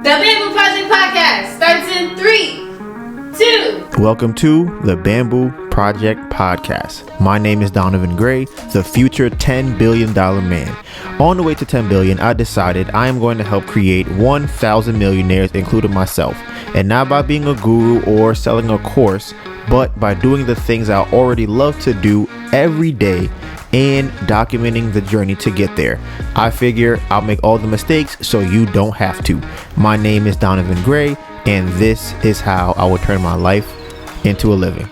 The Bamboo Project Podcast starts in 3, 2. Welcome to the Bamboo Project Podcast. My name is DonivanGray, the future $10 billion man. On the way to 10 billion, I decided I am going to help create 1,000 millionaires, including myself. And not by being a guru or selling a course, but by doing the things I already love to do every day and documenting the journey to get there. I figure I'll make all the mistakes so you don't have to. My name is DonivanGray, and this is how I will turn my life into a living.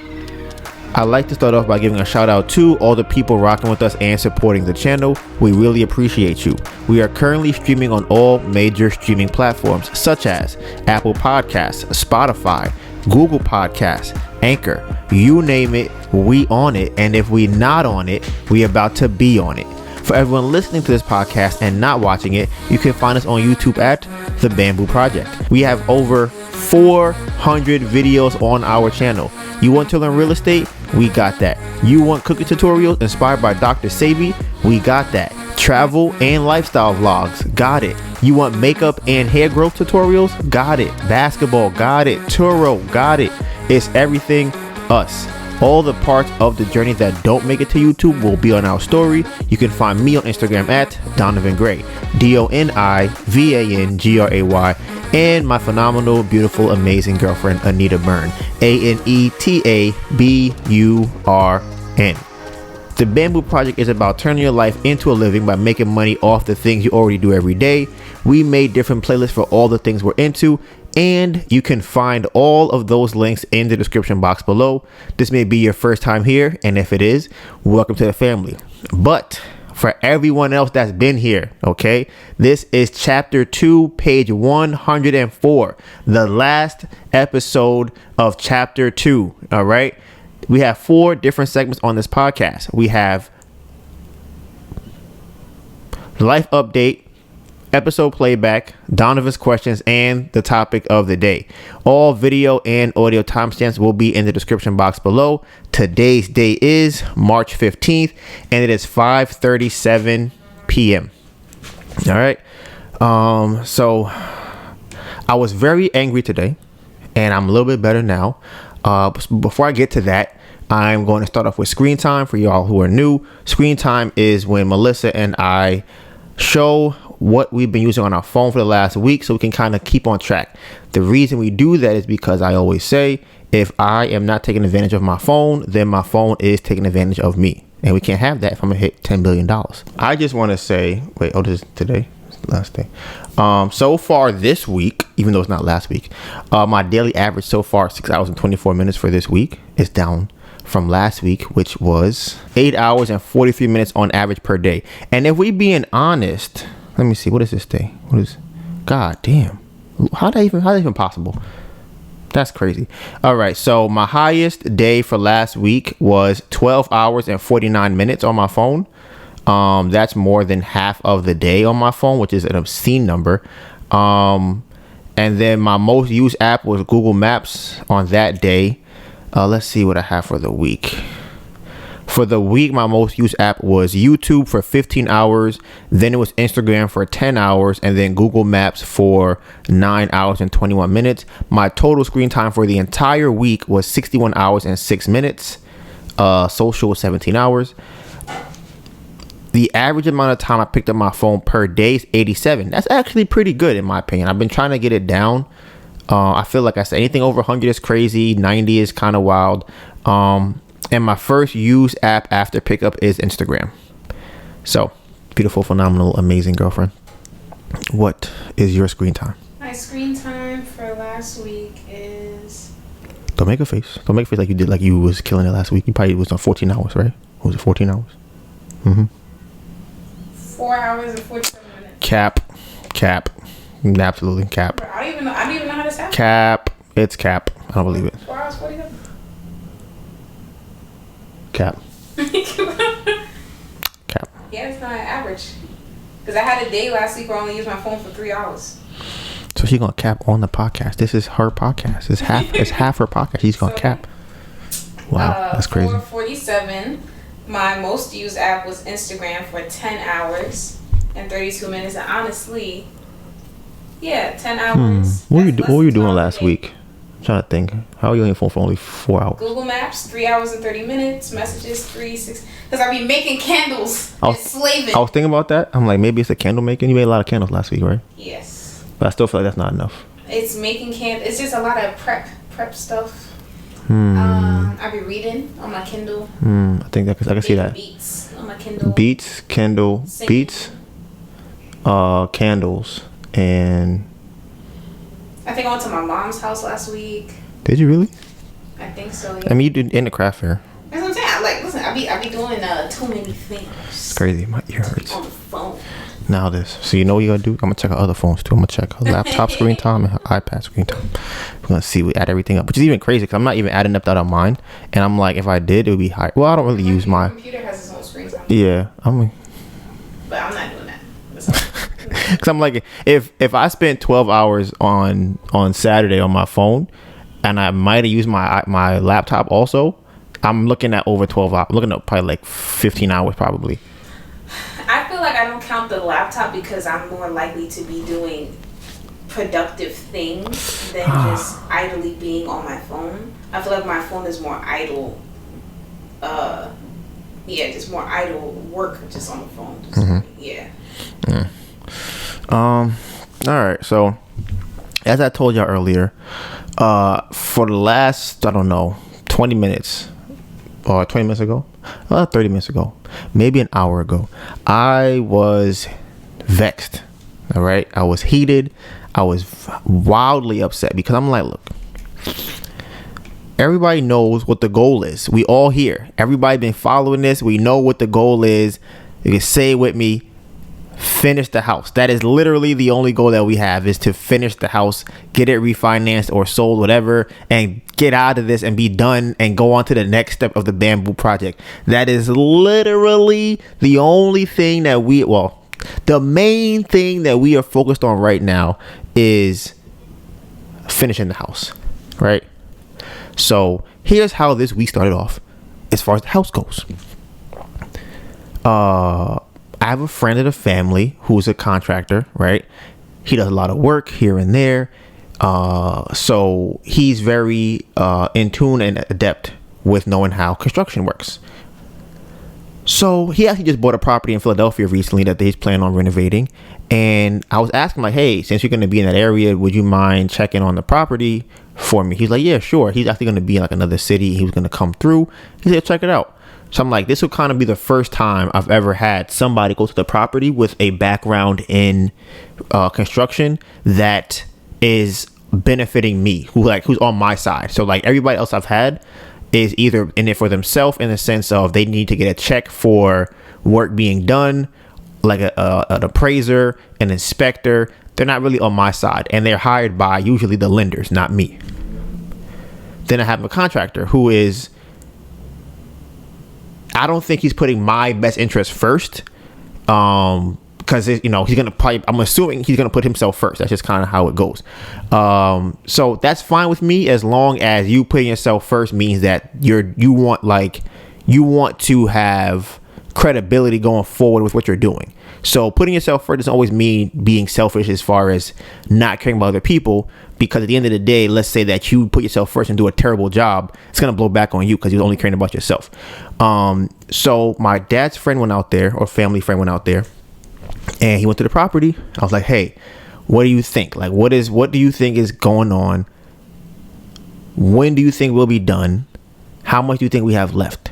I'd like to start off by giving a shout out to all the people rocking with us and supporting the channel. We really appreciate you. We are currently streaming on all major streaming platforms such as Apple Podcasts, Spotify, Google Podcasts, Anchor, you name it, we on it. And if we not on it, we about to be on it. For everyone listening to this podcast and not watching it, you can find us on YouTube at The Bamboo Project. We have over 400 videos on our channel. You want to learn real estate? We got that. You want cooking tutorials inspired by Dr.Sebi? We got that. Travel and lifestyle vlogs? Got it. You want makeup and hair growth tutorials? Got it. Basketball? Got it. Turo? Got it. It's everything us. All the parts of the journey that don't make it to YouTube will be on our story. You can find me on Instagram at DonivanGray, DonivanGray, and my phenomenal, beautiful, amazing girlfriend, AnetaBurn, AnetaBurn. The Bamboo Project is about turning your life into a living by making money off the things you already do every day. We made different playlists for all the things we're into, and you can find all of those links in the description box below. This may be your first time here, and if it is, welcome to the family. But for everyone else that's been here, okay, this is chapter 2, page 104, the last episode of chapter 2. All right, we have 4 different segments on this podcast. We have life update, episode playback, Donovan's questions, and the topic of the day. All video and audio timestamps will be in the description box below. Today's date is March 15th, and it is 5:37 p.m. All right. So I was very angry today, and I'm a little bit better now. Before I get to that, I'm going to start off with screen time. For y'all who are new, screen time is when Melissa and I show what we've been using on our phone for the last week so we can kind of keep on track. The reason we do that is because I always say, if I am not taking advantage of my phone, then my phone is taking advantage of me. And we can't have that if I'm gonna hit $10 billion. I just want to say, this is today, last day. So far this week, even though it's not last week, my daily average so far, 6 hours and 24 minutes for this week, is down from last week, which was 8 hours and 43 minutes on average per day. And if we being honest, let me see, what is this day? God damn. How that even possible? That's crazy. All right, so my highest day for last week was 12 hours and 49 minutes on my phone. That's more than half of the day on my phone, which is an obscene number. And then my most used app was Google Maps on that day. Let's see what I have for the week. For the week, my most used app was YouTube for 15 hours. Then it was Instagram for 10 hours. And then Google Maps for 9 hours and 21 minutes. My total screen time for the entire week was 61 hours and 6 minutes. Social was 17 hours. The average amount of time I picked up my phone per day is 87. That's actually pretty good in my opinion. I've been trying to get it down. I feel like I said anything over 100 is crazy. 90 is kind of wild. And my first used app after pickup is Instagram. So, beautiful, phenomenal, amazing girlfriend. What is your screen time? My screen time for last week is... Don't make a face. Don't make a face like you did, like you was killing it last week. You probably was on 14 hours, right? What was it, 14 hours? 4 hours and 47 minutes. Cap. Absolutely cap. I don't even know how to sound. Cap. It's cap. I don't believe it. 4 hours, 47. Cap. Yeah, it's not an average. Because I had a day last week where I only used my phone for 3 hours. So she's gonna cap on the podcast. This is her podcast. It's half her podcast. She's gonna cap. Wow, that's crazy. 4:47. My most used app was Instagram for 10 hours and 32 minutes. And honestly, Yeah, 10 hours. What were you doing last week? I'm trying to think. How are you on your phone for only 4 hours? Google Maps, 3 hours and 30 minutes. Messages, 6. Because I be making candles and slaving. I was thinking about that. I'm like, maybe it's a candle making. You made a lot of candles last week, right? Yes. But I still feel like that's not enough. It's making candles. It's just a lot of prep stuff. I be reading on my Kindle. I think that I can see that. Beats on my Kindle. Beats, Kindle, Singing. beats, candles, and. I think I went to my mom's house last week. Did you really? I think so. Yeah. I mean, you did in the craft fair. That's what I'm saying. Like, listen, I be doing too many things. It's crazy. My ear hurts. On the phone. Now this. So you know what you gotta do? I'm gonna check her other phones too. I'm gonna check her laptop screen time and her iPad screen time. We're gonna see. We add everything up, which is even crazy because I'm not even adding up that on mine. And I'm like, if I did, it would be high. Well, I don't really use my computer has its own screen time. Yeah, I mean. But I'm not doing that. Because I'm like, if I spent 12 hours on Saturday on my phone, and I might have used my laptop also, I'm looking at over 12 hours. I'm looking at probably like 15 hours probably. I feel like I don't count the laptop because I'm more likely to be doing productive things than just idly being on my phone. I feel like my phone is more idle. Just more idle work just on the phone. All right. So, as I told y'all earlier, for the last 20 minutes or 20 minutes ago, 30 minutes ago, maybe an hour ago, I was vexed. All right, I was heated. I was wildly upset because I'm like, look. Everybody knows what the goal is. We all here. Everybody been following this. We know what the goal is. You can say it with me. Finish the house. That is literally the only goal that we have, is to finish the house, get it refinanced or sold, whatever, and get out of this and be done and go on to the next step of the bamboo project. That is literally the only thing that the main thing that we are focused on right now is finishing the house, right? So here's how this week started off as far as the house goes. I have a friend of the family who's a contractor, right? He does a lot of work here and there. So he's very in tune and adept with knowing how construction works. So he actually just bought a property in Philadelphia recently that he's planning on renovating. And I was asking, like, hey, since you're going to be in that area, would you mind checking on the property for me? He's like, yeah, sure. He's actually going to be in like another city. He was going to come through. He said, check it out. So I'm like, this will kind of be the first time I've ever had somebody go to the property with a background in construction that is benefiting me, who's on my side. So like everybody else I've had is either in it for themselves in the sense of they need to get a check for work being done, like an appraiser, an inspector. They're not really on my side, and they're hired by usually the lenders, not me. Then I have a contractor who is, I don't think he's putting my best interest first, because he's gonna probably, I'm assuming he's gonna put himself first. That's just kind of how it goes. So that's fine with me, as long as you putting yourself first means that you want to have credibility going forward with what you're doing. So putting yourself first doesn't always mean being selfish as far as not caring about other people, because at the end of the day, let's say that you put yourself first and do a terrible job, it's going to blow back on you because you're only caring about yourself. So my dad's friend went out there, or family friend went out there, and he went to the property. I was like, hey, what do you think? Like, what do you think is going on? When do you think we'll be done? How much do you think we have left?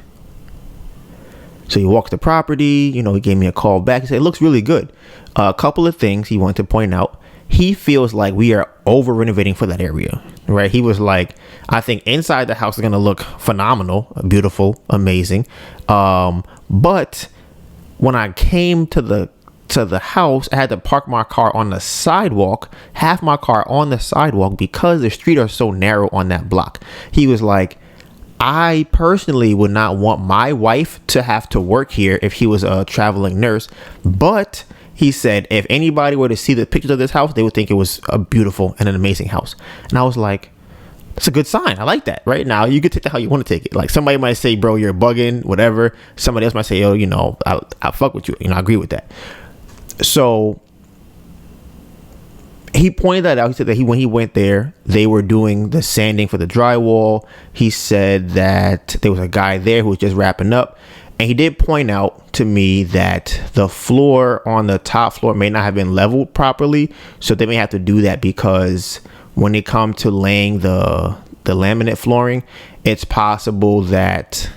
So he walked the property, he gave me a call back. He said, it looks really good. A couple of things he wanted to point out. He feels like we are over renovating for that area, right? He was like, I think inside the house is going to look phenomenal, beautiful, amazing. But when I came to the house, I had to park my car on the sidewalk, half my car on the sidewalk, because the streets are so narrow on that block. He was like, I personally would not want my wife to have to work here if he was a traveling nurse. But he said, if anybody were to see the pictures of this house, they would think it was a beautiful and an amazing house. And I was like, that's a good sign. I like that. Right now, you can take that how you want to take it. Like, somebody might say, bro, you're bugging, whatever. Somebody else might say, yo, I fuck with you. I agree with that. So he pointed that out. He said that when he went there, they were doing the sanding for the drywall. He said that there was a guy there who was just wrapping up. And he did point out to me that the floor on the top floor may not have been leveled properly. So they may have to do that because when it comes to laying the laminate flooring, it's possible that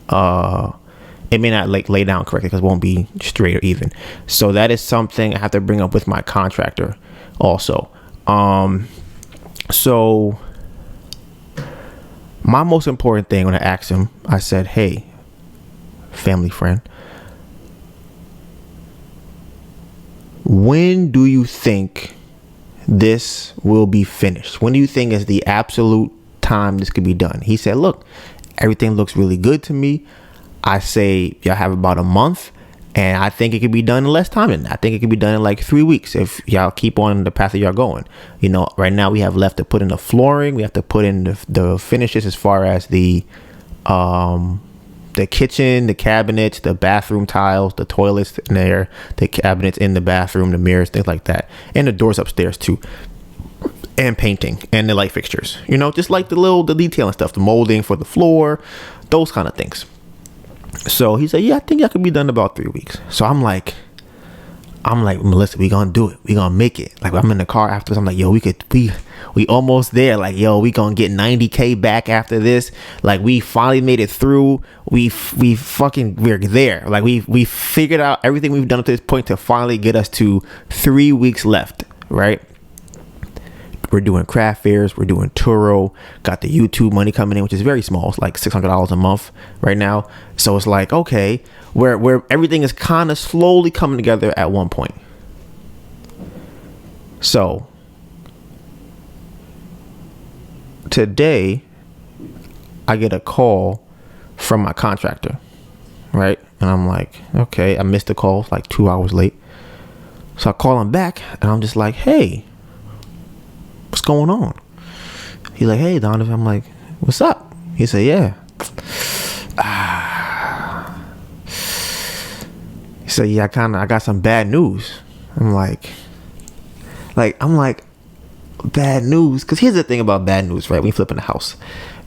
it may not lay down correctly because it won't be straight or even. So that is something I have to bring up with my contractor also. So my most important thing when I asked him, I said, hey, family friend, when do you think this will be finished? When do you think is the absolute time this could be done? He said, look, everything looks really good to me. I say y'all have about a month, and I think it could be done in less time than that. I think it could be done in like 3 weeks if y'all keep on the path that y'all going. You know, right now we have left to put in the flooring. We have to put in the finishes as far as the kitchen, the cabinets, the bathroom tiles, the toilets in there, the cabinets in the bathroom, the mirrors, things like that, and the doors upstairs too, and painting and the light fixtures. You know, just like the detailing stuff, the molding for the floor, those kind of things. So he said, yeah, I think I could be done in about 3 weeks. So I'm like, Melissa, we gonna do it. We gonna make it. Like, I'm in the car after this. I'm like, yo, we almost there. Like, yo, we gonna get 90K back after this. Like, we finally made it through. We're there. Like, we figured out everything we've done up to this point to finally get us to 3 weeks left, right? We're doing craft fairs. We're doing Turo. Got the YouTube money coming in, which is very small. It's like $600 a month right now. So it's like, okay, where everything is kind of slowly coming together at one point. So today I get a call from my contractor, right? And I'm like, okay, I missed the call, like 2 hours late. So I call him back and I'm just like, hey, what's going on? He's like, hey, Donovan. I'm like, what's up? He said, yeah. He said, yeah, I got some bad news. I'm like, bad news? Because here's the thing about bad news, right? When you're flipping a house.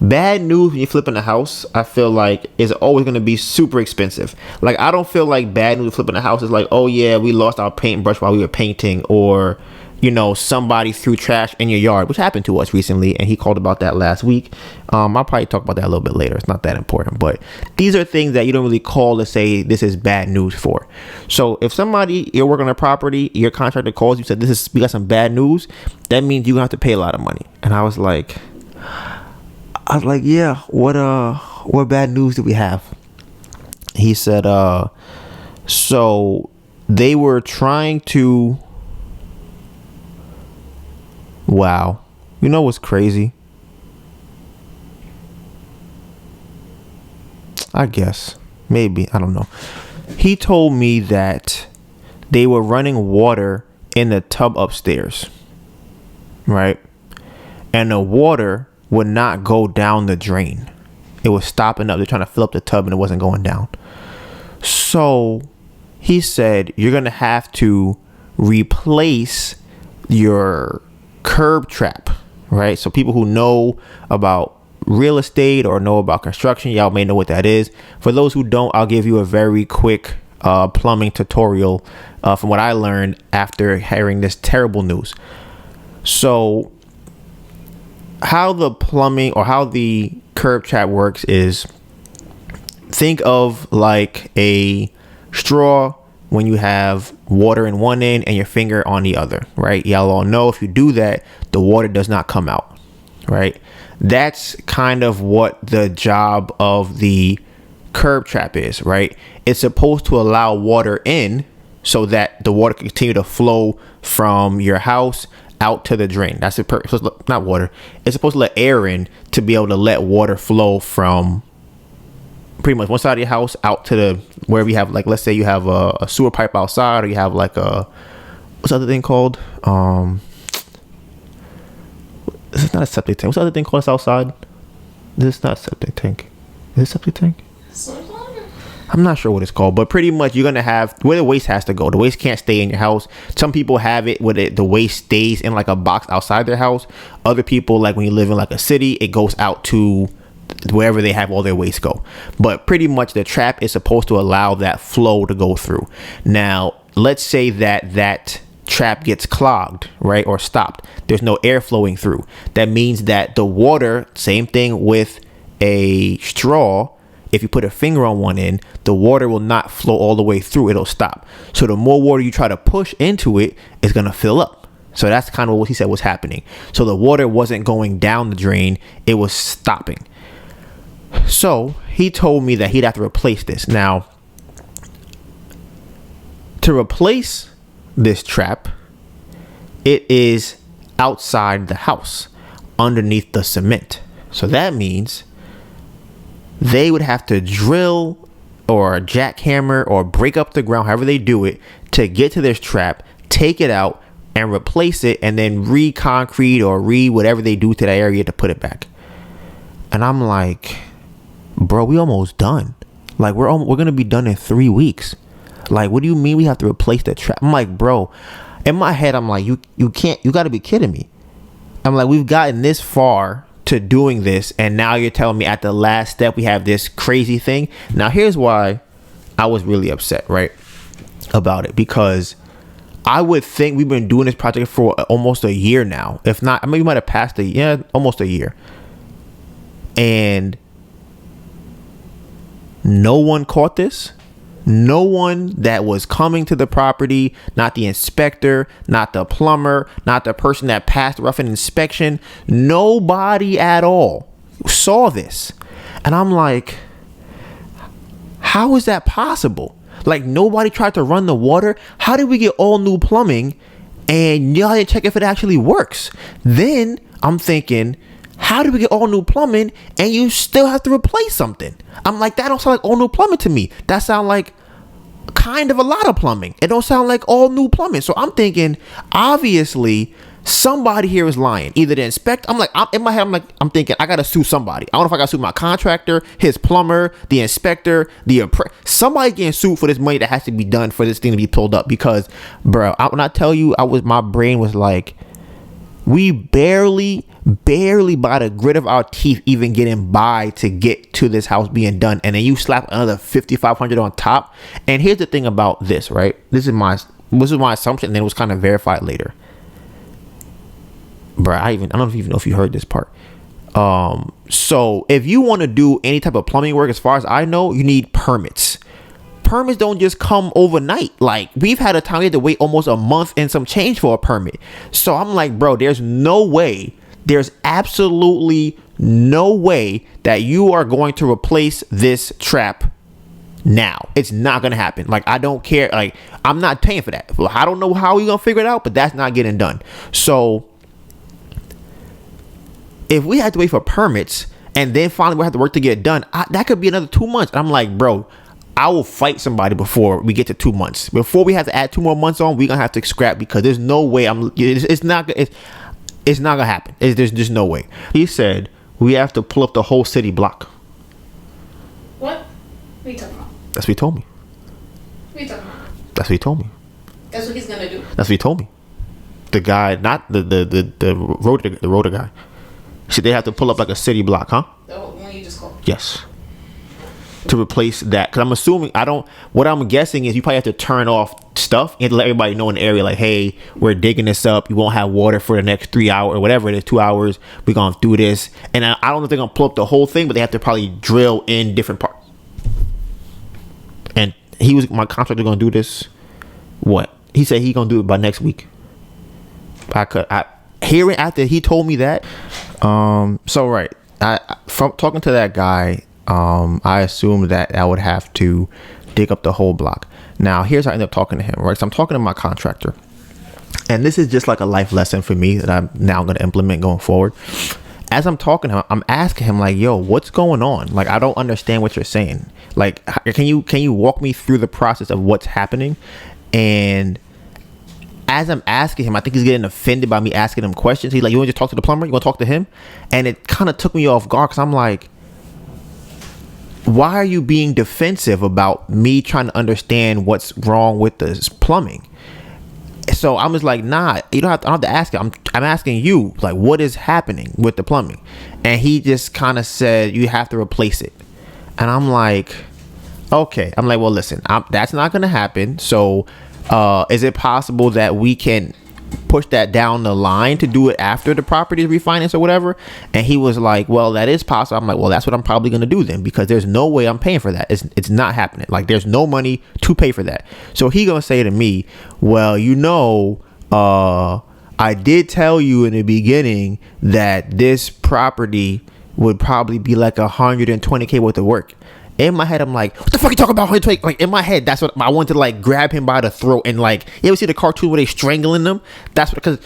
Bad news when you're flipping a house, I feel like is always going to be super expensive. Like, I don't feel like bad news flipping a house is like, oh yeah, we lost our paintbrush while we were painting, or, you know, somebody threw trash in your yard, which happened to us recently, and he called about that last week. I'll probably talk about that a little bit later. It's not that important, but these are things that you don't really call to say this is bad news for. So if you're working on a property, your contractor calls you, said we got some bad news, that means you're gonna have to pay a lot of money. And I was like, yeah, what bad news do we have? He said, so they were trying to. Wow. You know what's crazy? I guess. Maybe. I don't know. He told me that they were running water in the tub upstairs. Right? And the water would not go down the drain. It was stopping up. They're trying to fill up the tub and it wasn't going down. So he said, you're going to have to replace your curb trap, right? So people who know about real estate or know about construction, y'all may know what that is. For those who don't, I'll give you a very quick plumbing tutorial from what I learned after hearing this terrible news. So how the plumbing or how the curb trap works is, think of like a straw when you have water in one end and your finger on the other, right? Y'all all know if you do that, the water does not come out, right? That's kind of what the job of the curb trap is, right? It's supposed to allow water in so that the water can continue to flow from your house out to the drain. That's the purpose. Not water. It's supposed to let air in to be able to let water flow from pretty much one side of your house out to the wherever you have, like, let's say you have a sewer pipe outside, or you have like what's the other thing called? This is not a septic tank. What's the other thing called outside? This is not a septic tank. Is it a septic tank? I'm not sure what it's called, but pretty much you're gonna have where the waste has to go. The waste can't stay in your house. Some people have it where the waste stays in like a box outside their house. Other people, like when you live in like a city, it goes out to wherever they have all their waste go. But pretty much the trap is supposed to allow that flow to go through. Now, let's say that trap gets clogged, right, or stopped. There's no air flowing through. That means that the water, same thing with a straw, if you put a finger on one end, the water will not flow all the way through. It'll stop. So the more water you try to push into it, it's going to fill up. So that's kind of what he said was happening. So the water wasn't going down the drain. It was stopping. So he told me that he'd have to replace this. Now, to replace this trap, it is outside the house, underneath the cement. So that means they would have to drill or jackhammer or break up the ground, however they do it, to get to this trap, take it out and replace it, and then re-concrete or whatever they do to that area to put it back. And I'm like, bro, we almost done. Like we're gonna be done in 3 weeks. Like, what do you mean we have to replace the trap? I'm like, bro, in my head, I'm like, you can't, you gotta be kidding me. I'm like, we've gotten this far to doing this, and now you're telling me at the last step we have this crazy thing. Now here's why I was really upset, right, about it, because I would think we've been doing this project for almost a year now. If not, I mean, we might have passed almost a year, and no one caught this. No one that was coming to the property, not the inspector, not the plumber, not the person that passed the rough inspection, nobody at all saw this. And I'm like, how is that possible? Like, nobody tried to run the water. How did we get all new plumbing and y'all didn't check if it actually works? Then I'm thinking, how did we get all new plumbing and you still have to replace something? I'm like, that don't sound like all new plumbing to me. That sound like kind of a lot of plumbing. It don't sound like all new plumbing. So I'm thinking, obviously somebody here is lying. Either the inspector, in my head, I'm thinking I gotta sue somebody. I don't know if I gotta sue my contractor, his plumber, the inspector, somebody getting sued for this money that has to be done for this thing to be pulled up. Because, bro, when I tell you, my brain was like, we barely by the grit of our teeth even getting by to get to this house being done, and then you slap another $5,500 on top. And here's the thing about this, right? This is my assumption, and then it was kind of verified later. Bro, I don't even know if you heard this part. So if you want to do any type of plumbing work, as far as I know, you need permits. Permits don't just come overnight. Like, we've had a time we had to wait almost a month and some change for a permit. So I'm like, bro, there's absolutely no way that you are going to replace this trap now. It's not going to happen. Like, I don't care. Like, I'm not paying for that. I don't know how you're going to figure it out, but that's not getting done. So if we had to wait for permits and then finally we have to work to get it done, that could be another 2 months. I'm like, bro, I will fight somebody before we get to 2 months. Before we have to add 2 more months on, we're going to have to scrap, because there's no way it's not gonna happen. There's just no way. He said we have to pull up the whole city block. What? What are you talking about? That's what he told me. What are you talking about? That's what he told me. That's what he's gonna do. That's what he told me. The guy, not the rotor guy. He said they have to pull up like a city block, huh? The one you just called. Yes. To replace that, because I'm assuming what I'm guessing is you probably have to turn off stuff and let everybody know in the area, like, hey, we're digging this up, you won't have water for the next 3 hours or whatever it is, 2 hours, we're gonna do this. And I don't know if they're gonna pull up the whole thing, but they have to probably drill in different parts. And my contractor gonna do this. What he said, he gonna do it by next week. Hearing after he told me that, so right, from talking to that guy, I assumed that I would have to dig up the whole block. Now, here's how I ended up talking to him, right? So I'm talking to my contractor, and this is just like a life lesson for me that I'm now going to implement going forward. As I'm talking to him, I'm asking him, like, yo, what's going on? Like, I don't understand what you're saying. Like, can you walk me through the process of what's happening? And as I'm asking him, I think he's getting offended by me asking him questions. He's like, you want to just talk to the plumber? You want to talk to him? And it kind of took me off guard, because I'm like, why are you being defensive about me trying to understand what's wrong with this plumbing? So I'm just like, nah, you don't have to, I don't have to ask it. I'm asking you, like, what is happening with the plumbing? And he just kind of said, you have to replace it. And I'm like, okay. I'm like, well, listen, that's not going to happen. So is it possible that we can push that down the line to do it after the property is refinanced or whatever? And he was like, well, that is possible. I'm like, well, that's what I'm probably going to do then, because there's no way I'm paying for that. It's not happening. Like, there's no money to pay for that. So he going to say to me, well, I did tell you in the beginning that this property would probably be like $120K worth of work. In my head, I'm like, what the fuck you talking about? Like, in my head, that's what I wanted to, like, grab him by the throat and, like, you ever see the cartoon where they strangling them? That's because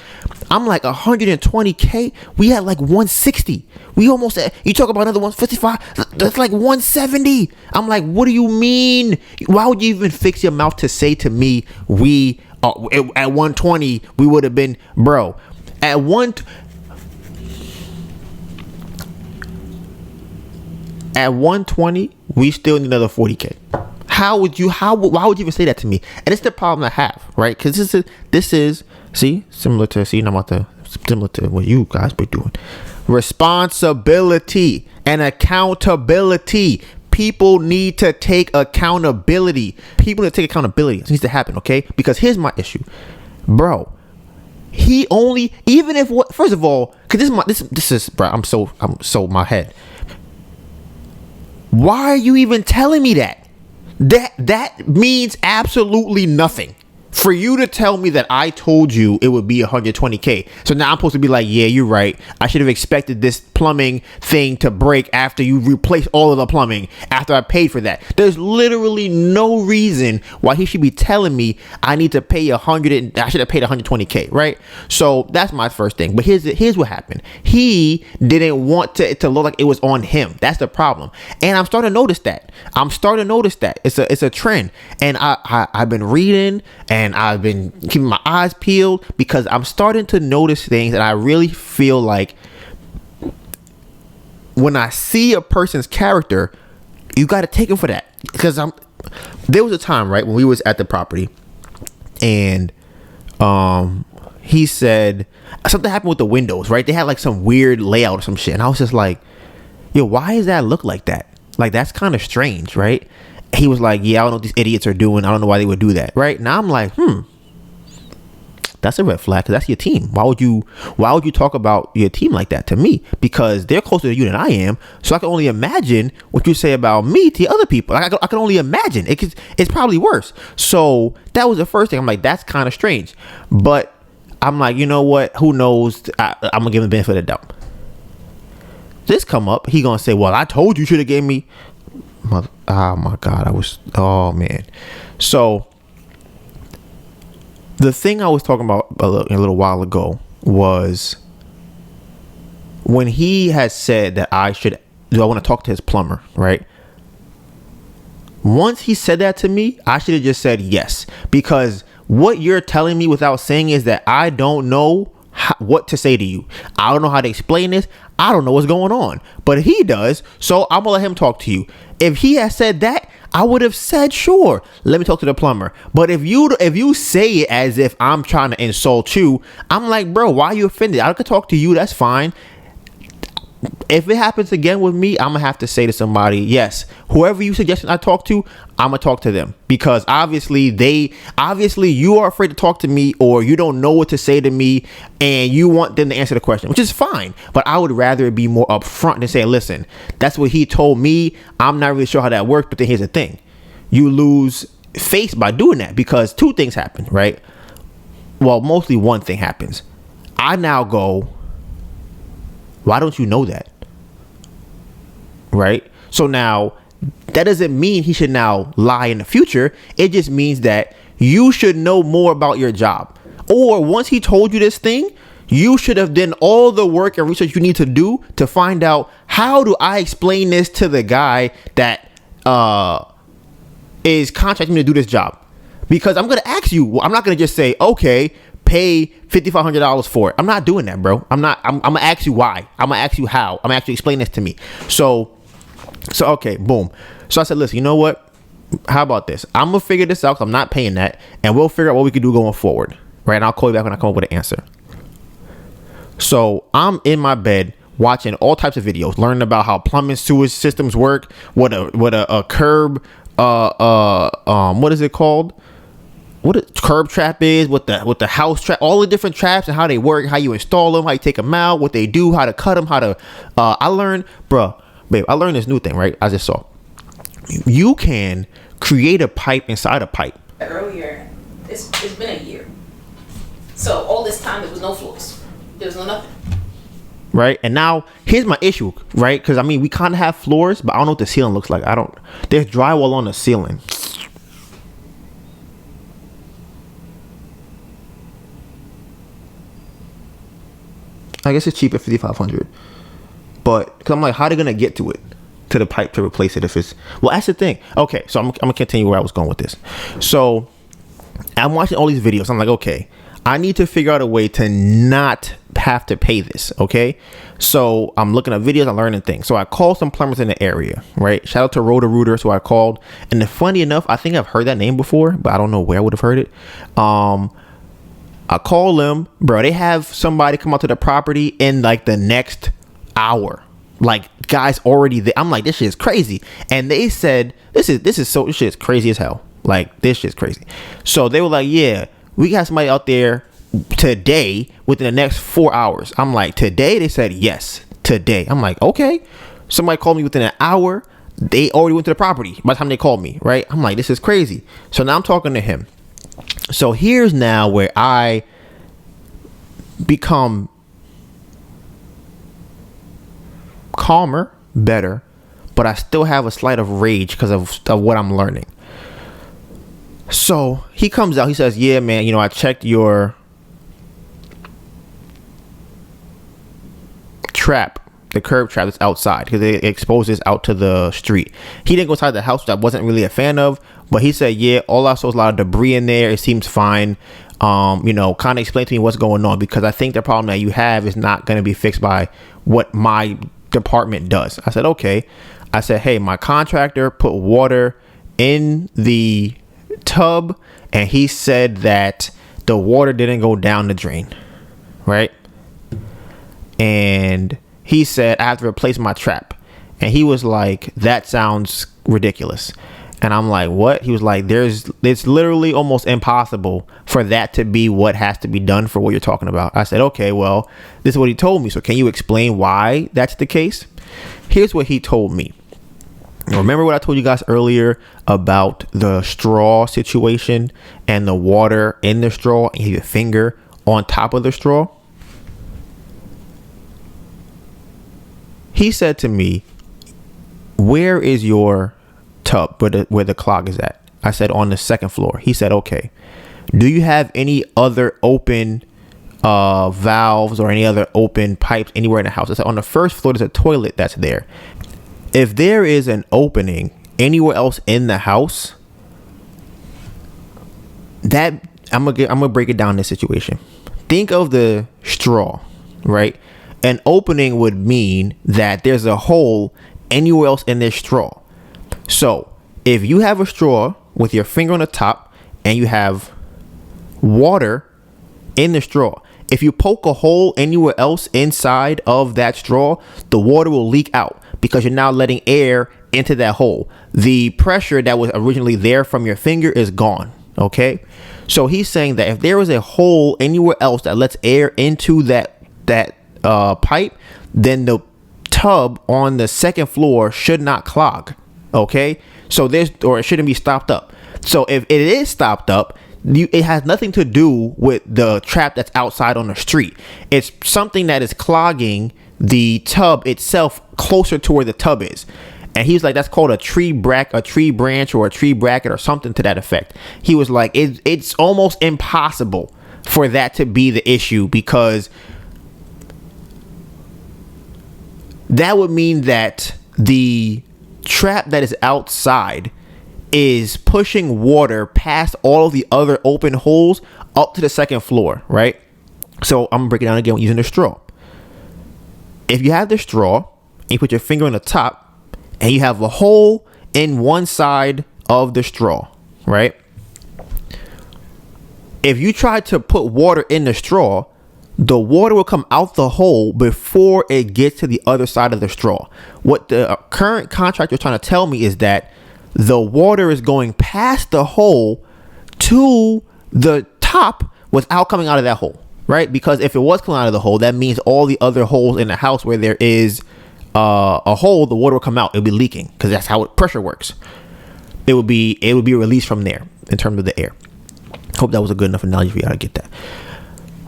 I'm like, 120K. We had like 160. We almost you talk about another 155. That's like 170. I'm like, what do you mean? Why would you even fix your mouth to say to me, we at 120 we would have been, bro, at At 120, we still need another 40K. Why would you even say that to me? And it's the problem I have, right? Because this is similar to what you guys be doing. Responsibility and accountability. People need to take accountability. It needs to happen, okay? Because here's my issue, bro. First of all, because this is, bro. I'm so my head. Why are you even telling me that? That means absolutely nothing. For you to tell me that I told you it would be 120K. So now I'm supposed to be like, yeah, you're right. I should have expected this plumbing thing to break after you replace all of the plumbing, after I paid for that. There's literally no reason why he should be telling me I need to pay I should have paid 120K, right? So that's my first thing. But here's what happened. He didn't want it to look like it was on him. That's the problem. And I'm starting to notice that. It's a trend. And I've been reading and I've been keeping my eyes peeled, because I'm starting to notice things, and I really feel like when I see a person's character, you got to take him for that. Because there was a time, right, when we was at the property, and he said something happened with the windows, right? They had like some weird layout or some shit, and I was just like, yo, why does that look like that? Like, that's kind of strange, right? He was like, yeah, I don't know what these idiots are doing. I don't know why they would do that, right? Now I'm like, that's a red flag, because that's your team. Why would you talk about your team like that to me? Because they're closer to you than I am. So I can only imagine what you say about me to other people. I can only imagine. It's probably worse. So that was the first thing. I'm like, that's kind of strange. But I'm like, you know what? Who knows? I'm going to give him the benefit of the doubt. This come up. He going to say, well, I told you should have gave me. Oh my God, oh man. So the thing I was talking about a little while ago was when he has said that I want to talk to his plumber, right? Once he said that to me, I should have just said yes, because what you're telling me without saying is that I don't know what to say to you. I don't know how to explain this. I don't know what's going on, but he does. So I'm gonna let him talk to you. If he had said that, I would have said, sure, let me talk to the plumber. But if you say it as if I'm trying to insult you, I'm like, bro, why are you offended? I could talk to you. That's fine. If it happens again with me, I'm gonna have to say to somebody, yes, whoever you suggested I talk to, I'm gonna talk to them, because obviously you are afraid to talk to me, or you don't know what to say to me, and you want them to answer the question, which is fine. But I would rather be more upfront and say, listen, that's what he told me. I'm not really sure how that works, but then here's the thing: you lose face by doing that, because two things happen, right? Well, mostly one thing happens. I now go, why don't you know that? Right? So now that doesn't mean he should now lie in the future. It just means that you should know more about your job. Or once he told you this thing, you should have done all the work and research you need to do to find out, how do I explain this to the guy that is contracting me to do this job? Because I'm going to ask you. I'm not going to just say, okay, pay $5,500 for it. I'm not doing that, bro. I'm gonna ask you why. I'm gonna ask you how. I'm gonna actually explain this to me. So So, okay, boom. So I said, listen, you know what? How about this? I'm going to figure this out 'cause I'm not paying that. And we'll figure out what we can do going forward. Right? And I'll call you back when I come up with an answer. So I'm in my bed watching all types of videos, learning about how plumbing sewage systems work, what a curb, what is it called? What a curb trap is, what the house trap, all the different traps and how they work, how you install them, how you take them out, what they do, how to cut them, how to, I learned this new thing, right? I just saw. You can create a pipe inside a pipe. Earlier, it's been a year. So all this time, there was no floors. There was no nothing. Right? And now, here's my issue, right? Because, I mean, we kind of have floors, but I don't know what the ceiling looks like. There's drywall on the ceiling. I guess it's cheap at $5,500. But, because I'm like, how are they going to get to it? To the pipe to replace it if it's... Well, that's the thing. Okay, so I'm going to continue where I was going with this. So, I'm watching all these videos. I'm like, okay, I need to figure out a way to not have to pay this, okay? So I'm looking at videos, I'm learning things. So I called some plumbers in the area, right? Shout out to Roto-Rooter, who I called. And funny enough, I think I've heard that name before, but I don't know where I would have heard it. I call them, bro. They have somebody come out to the property in like the next hour. Like, guys already there. I'm like, this shit is crazy. And they said, this shit is crazy as hell. Like, this shit's crazy. So they were like, yeah, we got somebody out there today within the next 4 hours. I'm like, today? They said, yes, today. I'm like, okay. Somebody called me within an hour. They already went to the property by the time they called me, right? I'm like, this is crazy. So now I'm talking to him. So here's now where I become calmer, better, but I still have a slight of rage because of what I'm learning. So he comes out, he says, yeah, man, I checked your trap, the curb trap that's outside, because it exposes out to the street. He didn't go inside the house, which I wasn't really a fan of, but he said, yeah, all I saw is a lot of debris in there. It seems fine. Kind of explain to me what's going on, because I think the problem that you have is not going to be fixed by what my department does. I said, okay. I said, hey, my contractor put water in the tub, and he said that the water didn't go down the drain, right? And he said I have to replace my trap, and he was like, that sounds ridiculous. And I'm like, what? He was like, it's literally almost impossible for that to be what has to be done for what you're talking about. I said, okay, well, this is what he told me, so can you explain why that's the case? Here's what he told me. Remember what I told you guys earlier about the straw situation and the water in the straw and your finger on top of the straw? He said to me, where is your tub where the clog is at? I said, on the second floor. He said, okay. Do you have any other open valves or any other open pipes anywhere in the house? I said, on the first floor, there's a toilet that's there. If there is an opening anywhere else in the house, that I'm gonna break it down in this situation. Think of the straw, right? An opening would mean that there's a hole anywhere else in this straw. So if you have a straw with your finger on the top and you have water in the straw, if you poke a hole anywhere else inside of that straw, the water will leak out because you're now letting air into that hole. The pressure that was originally there from your finger is gone. Okay. So he's saying that if there is a hole anywhere else that lets air into that pipe, then the tub on the second floor should not clog. Okay. So it shouldn't be stopped up. So if it is stopped up, it has nothing to do with the trap that's outside on the street. It's something that is clogging the tub itself closer to where the tub is. And he's like, that's called a tree branch or a tree bracket or something to that effect. He was like, it's almost impossible for that to be the issue, because that would mean that the trap that is outside is pushing water past all of the other open holes up to the second floor, right? So I'm gonna break it down again using the straw. If you have the straw and you put your finger on the top and you have a hole in one side of the straw, right? If you try to put water in the straw, the water will come out the hole before it gets to the other side of the straw. What the current contractor is trying to tell me is that the water is going past the hole to the top without coming out of that hole, right? Because if it was coming out of the hole, that means all the other holes in the house where there is a hole, the water will come out. It'll be leaking because that's how pressure works. It would be released from there in terms of the air. Hope that was a good enough analogy for y'all to get that.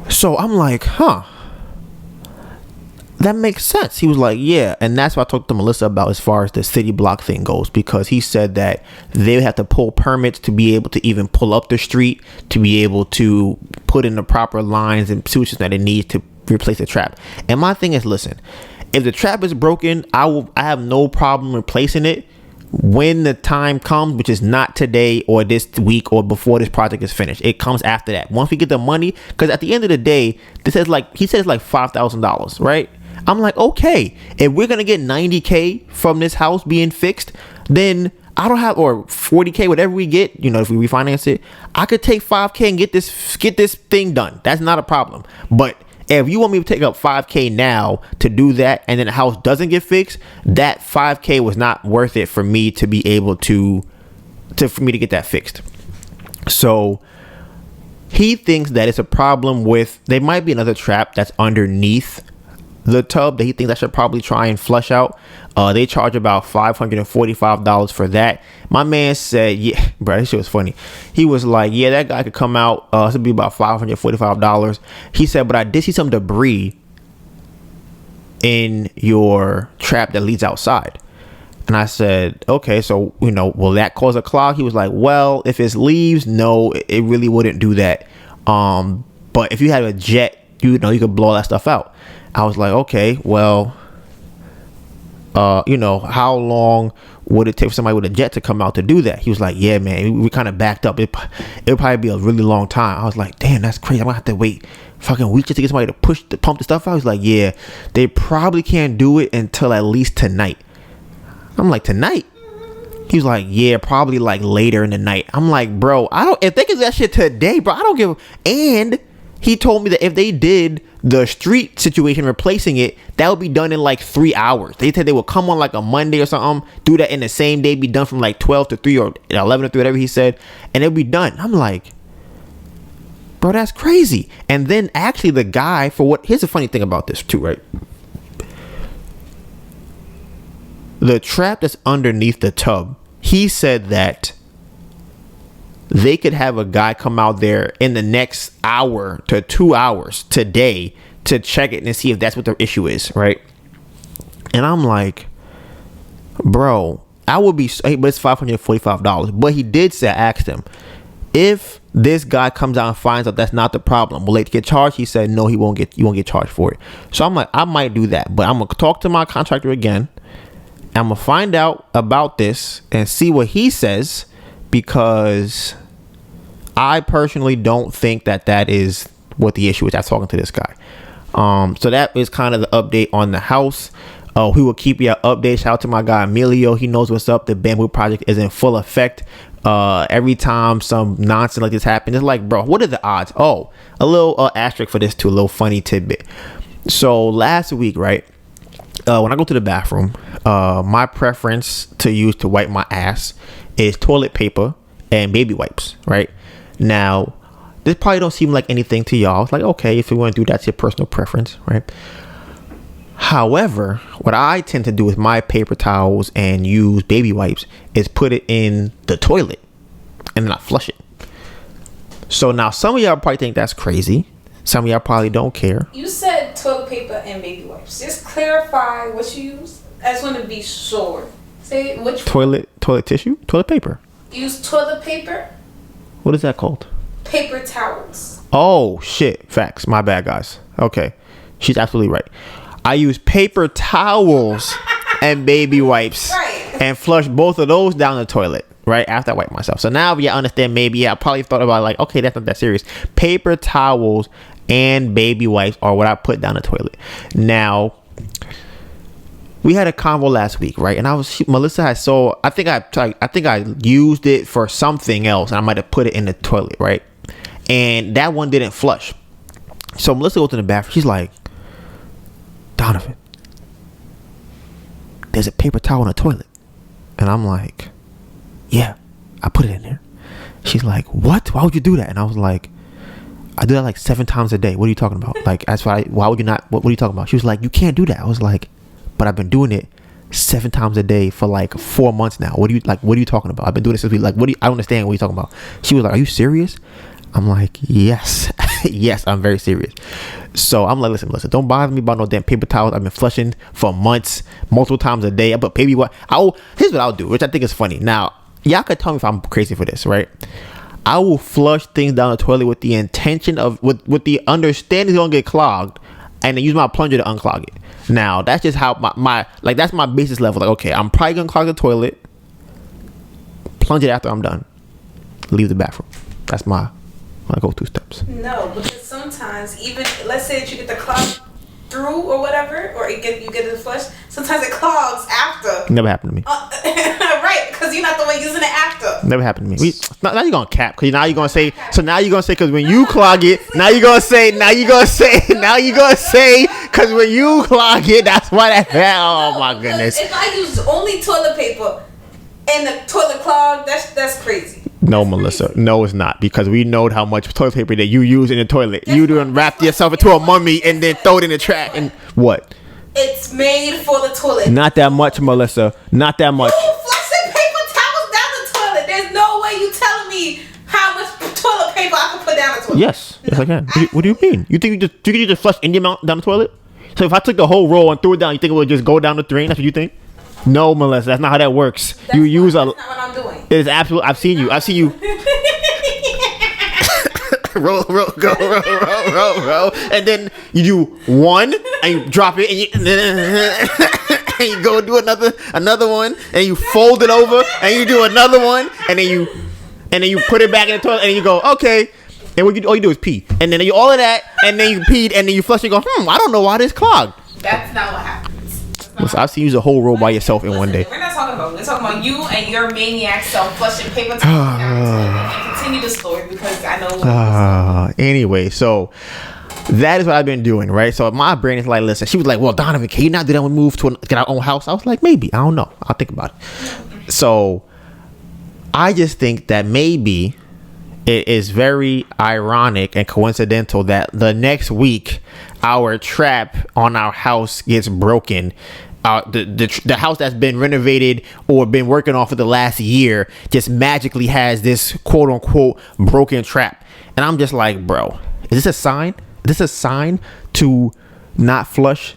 So I'm like, that makes sense. He was like, yeah. And that's what I talked to Melissa about as far as the city block thing goes, because he said that they would have to pull permits to be able to even pull up the street, to be able to put in the proper lines and switches that it needs to replace the trap. And my thing is, listen, if the trap is broken, I have no problem replacing it when the time comes, which is not today or this week or before this project is finished. It comes after that. Once we get the money, because at the end of the day, he says like $5,000, right? I'm like, okay, if we're gonna get $90K from this house being fixed, then I don't have, or $40K, whatever we get, if we refinance it, I could take $5K and get this thing done. That's not a problem. But if you want me to take up $5K now to do that, and then the house doesn't get fixed, that $5K was not worth it for me to be able to for me to get that fixed. So he thinks that it's a problem with, there might be another trap that's underneath the tub that he thinks I should probably try and flush out. They charge about $545 for that. My man said, yeah, bro, this shit was funny. He was like, yeah, that guy could come out. This would be about $545. He said, but I did see some debris in your trap that leads outside. And I said, okay, so, will that cause a clog? He was like, well, if it's leaves, no, it really wouldn't do that. But if you had a jet, you could blow that stuff out. I was like, okay, well, how long would it take for somebody with a jet to come out to do that? He was like, yeah, man, we kind of backed up. It'll probably be a really long time. I was like, damn, that's crazy. I'm gonna have to wait fucking weeks just to get somebody to pump the stuff out. He's like, yeah, they probably can't do it until at least tonight. I'm like, tonight? He was like, yeah, probably like later in the night. I'm like, bro, if they can do that shit today, bro, I don't give. And he told me that if they did the street situation, replacing it, that would be done in like 3 hours. They said they would come on like a Monday or something, do that in the same day, be done from like 12 to 3 or 11 to 3, whatever he said, and it'll be done. I'm like, bro, that's crazy. And then actually the guy, here's the funny thing about this too, right? The trap that's underneath the tub, he said that they could have a guy come out there in the next hour to 2 hours today to check it and see if that's what the issue is, right? And I'm like, bro, I would be, but it's $545. But he did say, I asked him, if this guy comes out and finds out that's not the problem, will they get charged? He said, no, you won't get charged for it. So I'm like, I might do that, but I'm gonna talk to my contractor again. I'm gonna find out about this and see what he says, because I personally don't think that is what the issue is. That's talking to this guy. So that is kind of the update on the house. We will keep you updated. Shout out to my guy Emilio. He knows what's up. The bamboo project is in full effect. Every time some nonsense like this happens, it's like, bro, what are the odds? Oh, a little asterisk for this too, a little funny tidbit. So last week, right, when I go to the bathroom, my preference to use to wipe my ass is toilet paper and baby wipes, right? Now, this probably don't seem like anything to y'all. It's like, okay, if you want to do that's your personal preference, right? However, what I tend to do with my paper towels and use baby wipes is put it in the toilet and then I flush it. So now some of y'all probably think that's crazy. Some of y'all probably don't care. You said toilet paper and baby wipes. Just clarify what you use. I just want to be sure. Say which toilet tissue, toilet paper. Use toilet paper. What is that called? Paper towels. Oh shit! Facts. My bad, guys. Okay, she's absolutely right. I use paper towels and baby wipes, right, and flush both of those down the toilet right after I wipe myself. So now you understand. Maybe I probably thought about like, okay, that's not that serious. Paper towels and baby wipes are what I put down the toilet. Now, we had a convo last week, right? And Melissa had I think I used it for something else, and I might have put it in the toilet, right? And that one didn't flush. So Melissa goes in the bathroom. She's like, Donovan, there's a paper towel in the toilet. And I'm like, yeah, I put it in there. She's like, what? Why would you do that? And I was like, I do that like 7 times a day. What are you talking about? Like, why would you not? What are you talking about? She was like, you can't do that. I was like, but I've been doing it 7 times a day for like 4 months now. What are you talking about? I've been doing this since I don't understand what you're talking about. She was like, are you serious? I'm like, yes. Yes, I'm very serious. So I'm like, listen, don't bother me about no damn paper towels. I've been flushing for months, multiple times a day. But baby, here's what I'll do, which I think is funny. Now, y'all could tell me if I'm crazy for this, right? I will flush things down the toilet with the intention of, with the understanding it's gonna get clogged, and then use my plunger to unclog it. Now, that's just how that's my basis level. Like, okay, I'm probably gonna clog the toilet, plunge it after I'm done, leave the bathroom. That's my go-to steps. No, because sometimes, even let's say that you get the clog through or whatever, or you get it flushed, sometimes it clogs after. Never happened to me. Right, because you're not the one using it after. Never happened to me. Now you're gonna cap, because now you're gonna say, because when you clog it, now you're gonna say, because when you clog it, that's why that. Oh my goodness. If I use only toilet paper and the toilet clog, that's crazy. No, Melissa. No, it's not, because we know how much toilet paper that you use in the toilet. You done wrap yourself into a mummy and then throw it in the trash. And what? It's made for the toilet. Not that much, Melissa. Not that much. You flushing paper towels down the toilet. There's no way you telling me how much toilet paper I can put down the toilet. Yes, I can. What do you mean? You think you can just flush any amount down the toilet? So if I took the whole roll and threw it down, you think it would just go down the drain? That's what you think? No, Melissa, that's not how that works. That's not what I'm doing. It is absolute. I've seen you. roll, go, and then you do one, and you drop it, and you go do another one, and you fold it over, and you do another one, and then you put it back in the toilet, and you go, okay. And all you do is pee, and then you all of that, and then you peed, and then you flush, and you go, I don't know why this clogged. That's not what happens. Listen, I've seen you use a whole roll by yourself in one day. We're talking about you and your maniac self flushing paper towels and continue the story, because I know. Anyway, so that is what I've been doing, right? So my brain is like, listen. She was like, well, Donovan, can you not do that when we move to get our own house? I was like, maybe. I don't know. I'll think about it. So I just think that maybe it is very ironic and coincidental that the next week our trap on our house gets broken. The house that's been renovated or been working on for the last year just magically has this quote unquote broken trap. And I'm just like, bro, is this a sign? Is this a sign to not flush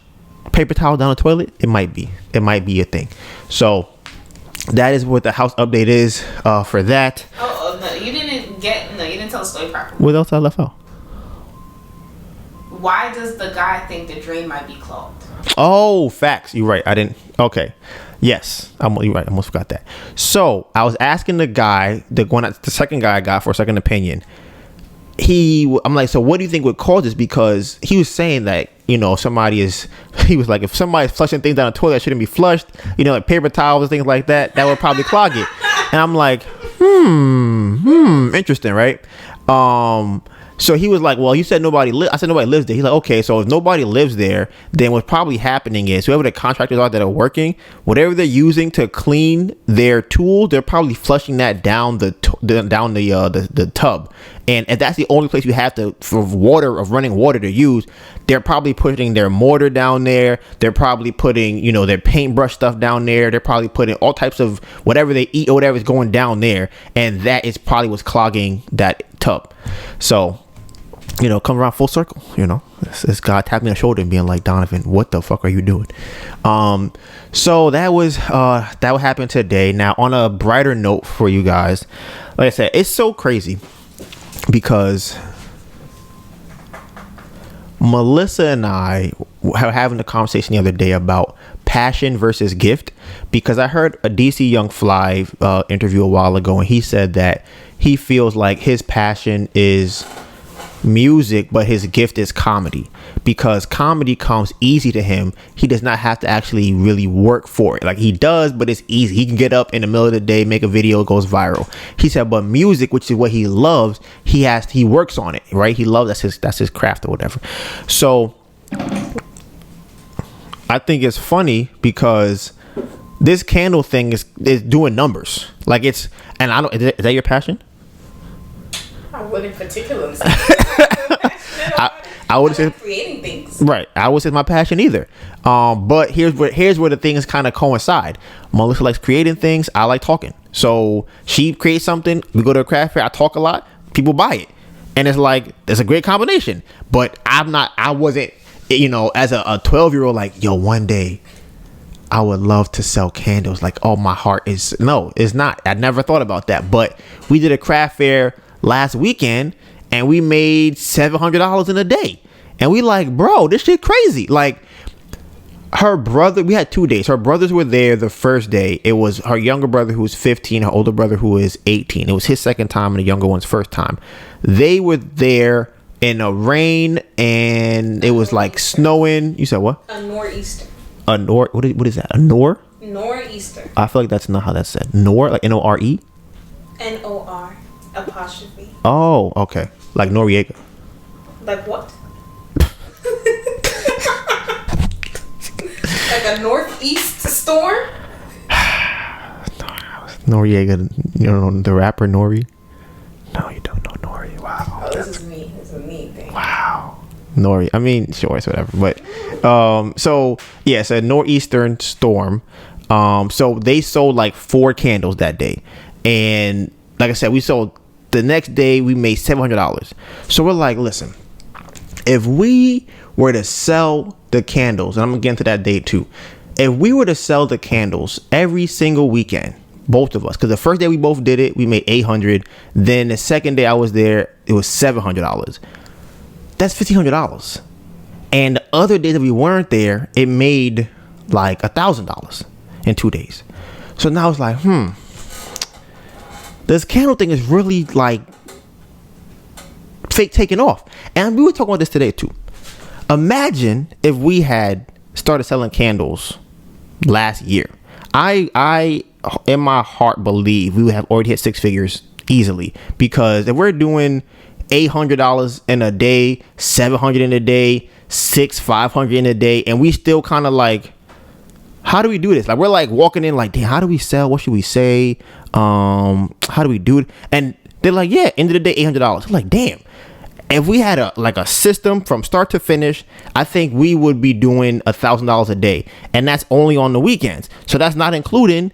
paper towel down the toilet? It might be. It might be a thing. So that is what the house update is for that. Oh, no, you didn't tell the story properly. What else I left out? Why does the guy think the drain might be clogged? Oh, facts. You're right. I didn't. Okay. Yes. You're right. I almost forgot that. So I was asking the guy, the second guy I got for a second opinion. I'm like, so what do you think would cause this? Because he was saying that, he was like, if somebody's flushing things down the toilet that shouldn't be flushed, like paper towels, things like that, that would probably clog it. And I'm like, interesting, right? So he was like, well, you said nobody lives. I said nobody lives there. He's like, okay, so if nobody lives there, then what's probably happening is whoever the contractors are that are working, whatever they're using to clean their tools, they're probably flushing that down the tub. And if that's the only place you have for running water to use, they're probably putting their mortar down there. They're probably putting, their paintbrush stuff down there. They're probably putting all types of whatever they eat or whatever is going down there. And that is probably what's clogging that tub. So, come around full circle, it's God tapping me on the shoulder and being like, Donovan, what the fuck are you doing? So that was what happened today. Now, on a brighter note for you guys, like I said, it's so crazy because Melissa and I were having a conversation the other day about passion versus gift, because I heard a DC Young Fly interview a while ago, and he said that he feels like his passion is music, but his gift is comedy, because comedy comes easy to him. He does not have to actually really work for it. Like, he does, but it's easy. He can get up in the middle of the day, make a video, it goes viral. He said, but music, which is what he loves, he works on it, right? He loves, that's his craft or whatever. So I think it's funny because this candle thing is doing numbers. Like, it's, and I don't, is that your passion? I wouldn't particularly say I would say creating things. Right. I would say my passion either. But here's where the things kind of coincide. Melissa likes creating things. I like talking. So she creates something. We go to a craft fair. I talk a lot. People buy it. And it's like, it's a great combination. But I wasn't, as a 12-year-old, like, yo, one day I would love to sell candles. Like, oh, my heart is, no, it's not. I never thought about that. But we did a craft fair last weekend and we made $700 in a day. And we like, bro, this shit crazy. Like, her brother, we had 2 days. Her brothers were there the first day. It was her younger brother who was 15, her older brother who is 18. It was his second time and the younger one's first time. They were there in the rain and it was like snowing. You said what? A nor'easter. What is that? A nor? Nor'easter. I feel like that's not how that's said. Nor, like Nore? Nor apostrophe. Oh, okay. Like Noriega. Like what? Like a northeast storm? Noriega, you don't know the rapper Nori? No, you don't know Nori. Wow. Oh, this is me. This is a me thing. Wow. Nori. I mean, sure, it's whatever. But so yeah, it's a northeastern storm. So they sold like 4 candles that day. And like I said, we sold the next day, we made $700. So we're like, listen, if we were to sell the candles, and I'm gonna get into that day too. If we were to sell the candles every single weekend, both of us, because the first day we both did it, we made $800. Then the second day I was there, it was $700. That's $1,500. And the other days that we weren't there, it made like $1,000 in 2 days. So now it's like, this candle thing is really like fake taking off. And we were talking about this today too. Imagine if we had started selling candles last year. I in my heart believe we would have already hit 6 figures easily, because if we're doing $800 in a day, $700 in a day, $500 in a day, and we still kind of like, how do we do this? Like, we're like walking in like, damn, how do we sell? What should we say? How do we do it? And they're like, yeah, end of the day, $800. I'm like, damn. If we had a system from start to finish, I think we would be doing $1,000 a day, and that's only on the weekends. So that's not including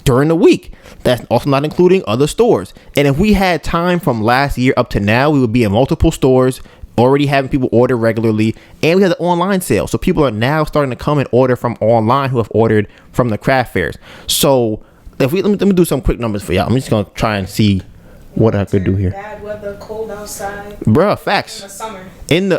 during the week. That's also not including other stores. And if we had time from last year up to now, we would be in multiple stores, already having people order regularly, and we had the online sale. So people are now starting to come and order from online who have ordered from the craft fairs. So if let me do some quick numbers for y'all. I'm just gonna try and see what I could do here. Bad weather, cold outside. Bruh, facts. In the summer. In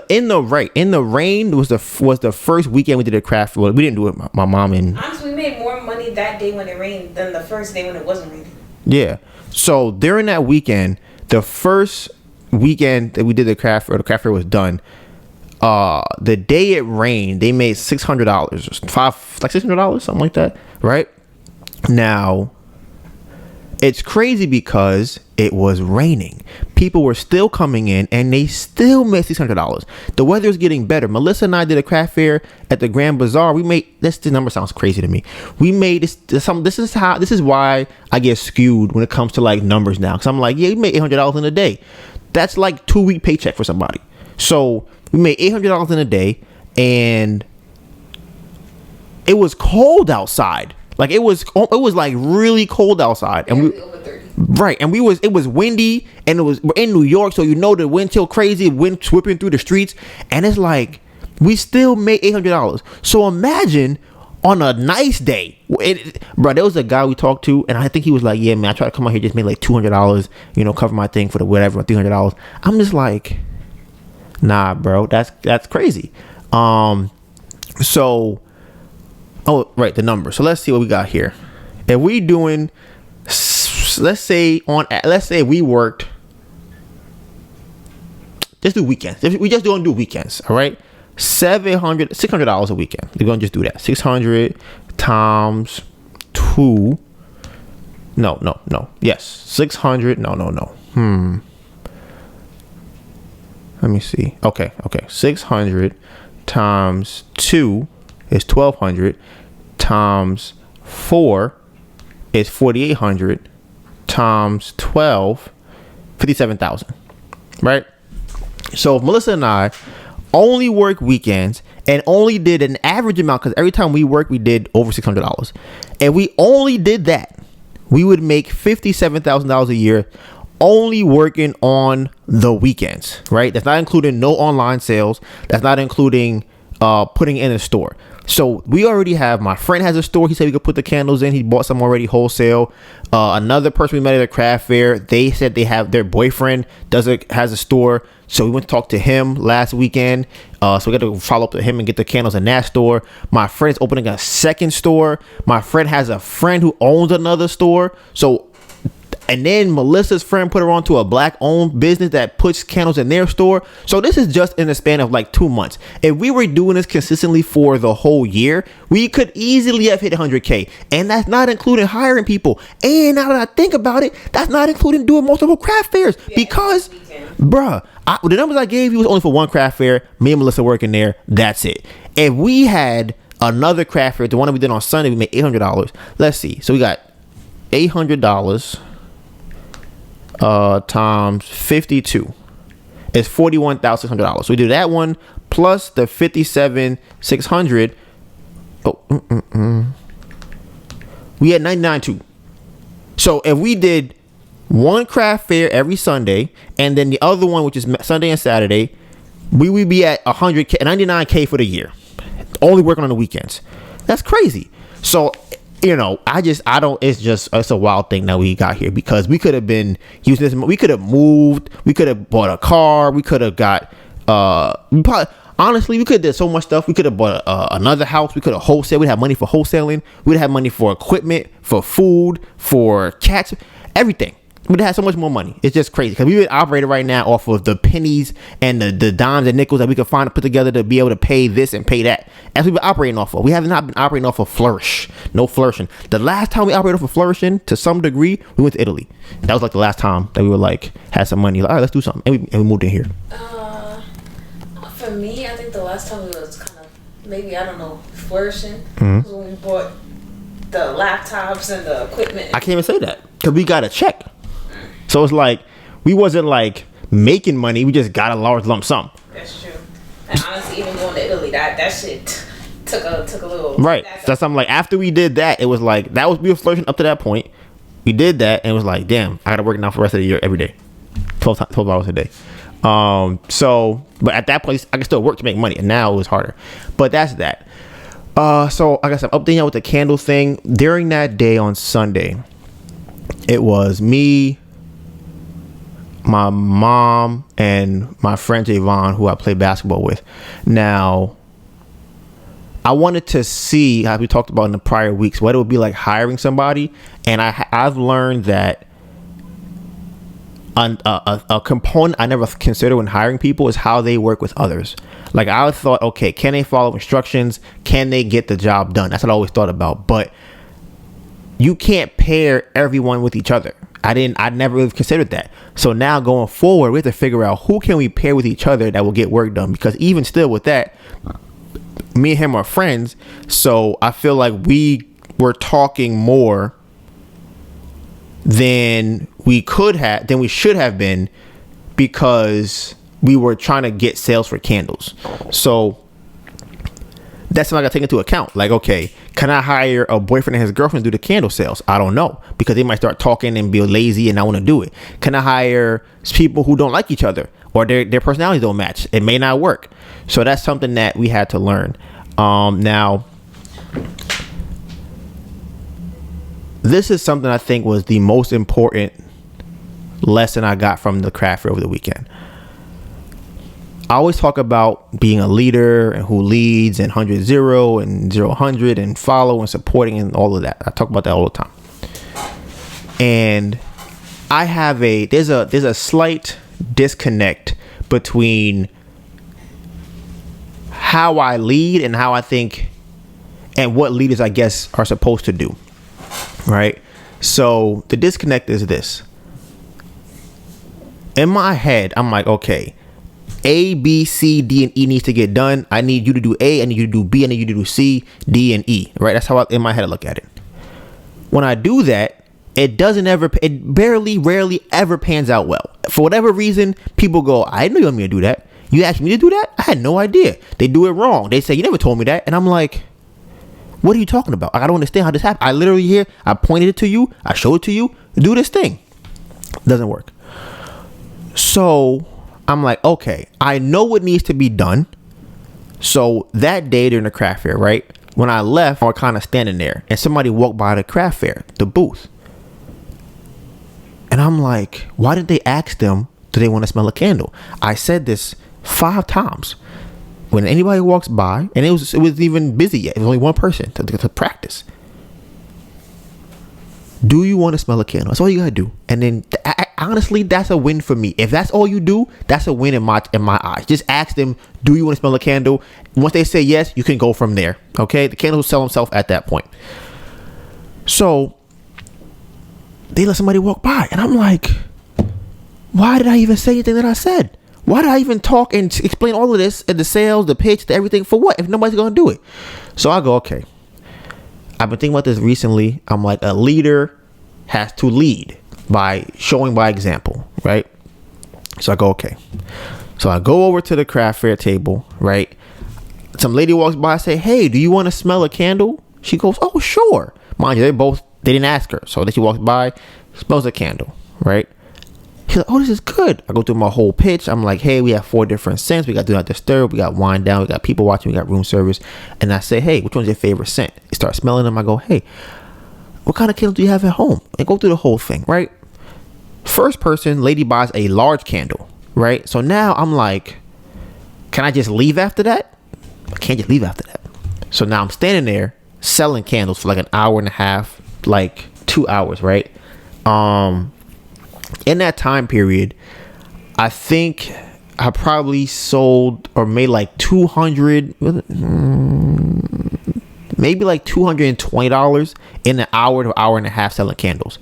the rain was the first weekend we did a craft. Well, we didn't do it. My mom and honestly, we made more money that day when it rained than the first day when it wasn't raining. Yeah. So during that weekend, the first weekend that we did the craft fair was done. The day it rained, they made $600, $600, something like that, right? Now, it's crazy because it was raining. People were still coming in and they still made $600. The weather is getting better. Melissa and I did a craft fair at the Grand Bazaar. We made this number sounds crazy to me. We made this is why I get skewed when it comes to like numbers now. Cause I'm like, yeah, we made $800 in a day. That's like 2-week paycheck for somebody. So we made $800 in a day, and it was cold outside. Like it was like really cold outside, and we over 30. Right, and it was windy, and we're in New York, so the wind chill crazy, wind whipping through the streets, and it's like we still made $800. So imagine on a nice day, bro. There was a guy we talked to, and I think he was like, "Yeah, man, I try to come out here just make like $200, cover my thing for the whatever, $300." I'm just like, nah, bro, that's crazy. So. Oh, right, the number. So let's see what we got here. If we doing, let's say we worked just do weekends. We just don't do weekends. All right. $600 a weekend. We're going to just do that. 600 times 2. No. Yes. 600. No. Let me see. Okay. 600 times 2 is 1,200 times 4 is 4,800 times 12, 57,000. Right? So if Melissa and I only work weekends and only did an average amount, because every time we work, we did over $600. And we only did that, we would make $57,000 a year only working on the weekends, right? That's not including no online sales. That's not including putting in a store. So we already have, my friend has a store. He said we could put the candles in. He bought some already wholesale. Another person we met at a craft fair, they said they have, their boyfriend has a store. So we went to talk to him last weekend. So we got to follow up to him and get the candles in that store. My friend's opening a second store. My friend has a friend who owns another store. So, and then Melissa's friend put her onto a black owned business that puts candles in their store. So this is just in the span of like 2 months. If we were doing this consistently for the whole year, we could easily have hit 100K. And that's not including hiring people. And now that I think about it, that's not including doing multiple craft fairs. Yeah, because, bruh, the numbers I gave you was only for one craft fair. Me and Melissa working there. That's it. If we had another craft fair, the one that we did on Sunday, we made $800. Let's see. So we got $800 times 52 is $41,600. So we do that one plus the 57,600. We had 99 too. So if we did one craft fair every Sunday and then the other one, which is Sunday and Saturday, we would be at 100K, 99K for the year, only working on the weekends. That's crazy. So, you know, it's a wild thing that we got here, because we could have been using this. We could have moved. We could have bought a car. We could have got, honestly, we could have did so much stuff. We could have bought another house. We could have wholesale. We'd have money for wholesaling. We'd have money for equipment, for food, for cats, everything. We'd have so much more money. It's just crazy, because we would operate right now off of the pennies and the dimes and nickels that we could find to put together to be able to pay this and pay that. As we've been operating off of. We have not been operating off of flourish. No flourishing. The last time we operated off of flourishing, to some degree, we went to Italy. That was like the last time that we were like, had some money. Like, all right, let's do something. And we moved in here. For me, I think the last time we was kind of, maybe, I don't know, flourishing, was when we bought the laptops and the equipment. I can't even say that, because we got a check. So it's like, we wasn't like making money. We just got a large lump sum. That's true. And honestly, even going to Italy, that shit took a little. Right. That's something like, after we did that, it was like, we were flourishing up to that point. We did that and it was like, damn, I got to work now for the rest of the year every day. 12 hours a day. So, but at that point, I could still work to make money. And now it was harder. But that's that. So I guess I'm updating you with the candle thing. During that day on Sunday, it was me, my mom, and my friend Javon, who I play basketball with. Now, I wanted to see, how we talked about in the prior weeks, what it would be like hiring somebody. And I've learned that a component I never considered when hiring people is how they work with others. Like, I thought, okay, can they follow instructions? Can they get the job done? That's what I always thought about. But you can't pair everyone with each other. I never really considered that. So now going forward, we have to figure out who can we pair with each other that will get work done. Because even still with that, me and him are friends. So I feel like we were talking more than we should have been, because we were trying to get sales for candles. So that's something I got to take into account. Like, okay, can I hire a boyfriend and his girlfriend to do the candle sales? I don't know, because they might start talking and be lazy and not want to do it. Can I hire people who don't like each other, or their personalities don't match? It may not work. So that's something that we had to learn. Now, this is something I think was the most important lesson I got from the craft fair over the weekend. I always talk about being a leader and who leads, and 100-0 and 0-100 and follow and supporting and all of that. I talk about that all the time. And I have there's a slight disconnect between how I lead and how I think and what leaders, I guess, are supposed to do. Right? So the disconnect is this. In my head, I'm like, okay, A, B, C, D, and E needs to get done. I need you to do A, I need you to do B, I need you to do C, D, and E. Right? That's how in my head I look at it. When I do that, it rarely ever pans out well. For whatever reason, people go, I didn't know you want me to do that. You asked me to do that? I had no idea. They do it wrong. They say, you never told me that. And I'm like, what are you talking about? I don't understand how this happened. I literally I pointed it to you. I showed it to you. Do this thing. Doesn't work. So I'm like, okay, I know what needs to be done. So that day during the craft fair, right? When I left, I was kind of standing there and somebody walked by the craft fair, the booth. And I'm like, why didn't they ask them, do they want to smell a candle? I said this 5 times. When anybody walks by, and it was even busy yet. It was only one person to practice. Do you want to smell a candle? That's all you gotta do. And then, honestly, that's a win for me. If that's all you do, that's a win in my eyes. Just ask them, do you want to smell a candle? Once they say yes, you can go from there. Okay, the candle will sell himself at that point. So they let somebody walk by, and I'm like, why did I even say anything that I said? Why did I even talk and explain all of this and the sales, the pitch, the everything for what if nobody's gonna do it? So I go, okay. I've been thinking about this recently. I'm like, a leader has to lead by showing by example, right? So I go, okay. So I go over to the craft fair table, right? Some lady walks by, I say, hey, do you want to smell a candle? She goes, oh, sure. Mind you, they didn't ask her. So then she walks by, smells a candle, right? She's like, oh, this is good. I go through my whole pitch. I'm like, hey, we have 4 different scents. We got Do Not Disturb. We got Wind Down. We got People Watching. We got Room Service. And I say, hey, which one's your favorite scent? You start smelling them. I go, hey, what kind of candle do you have at home? And go through the whole thing, right? First person, lady buys a large candle, right? So now I'm like, can I just leave after that? I can't just leave after that. So now I'm standing there selling candles for like an hour and a half, like 2 hours, right? In that time period, I think I probably sold or made like maybe like $220 in an hour to hour and a half selling candles.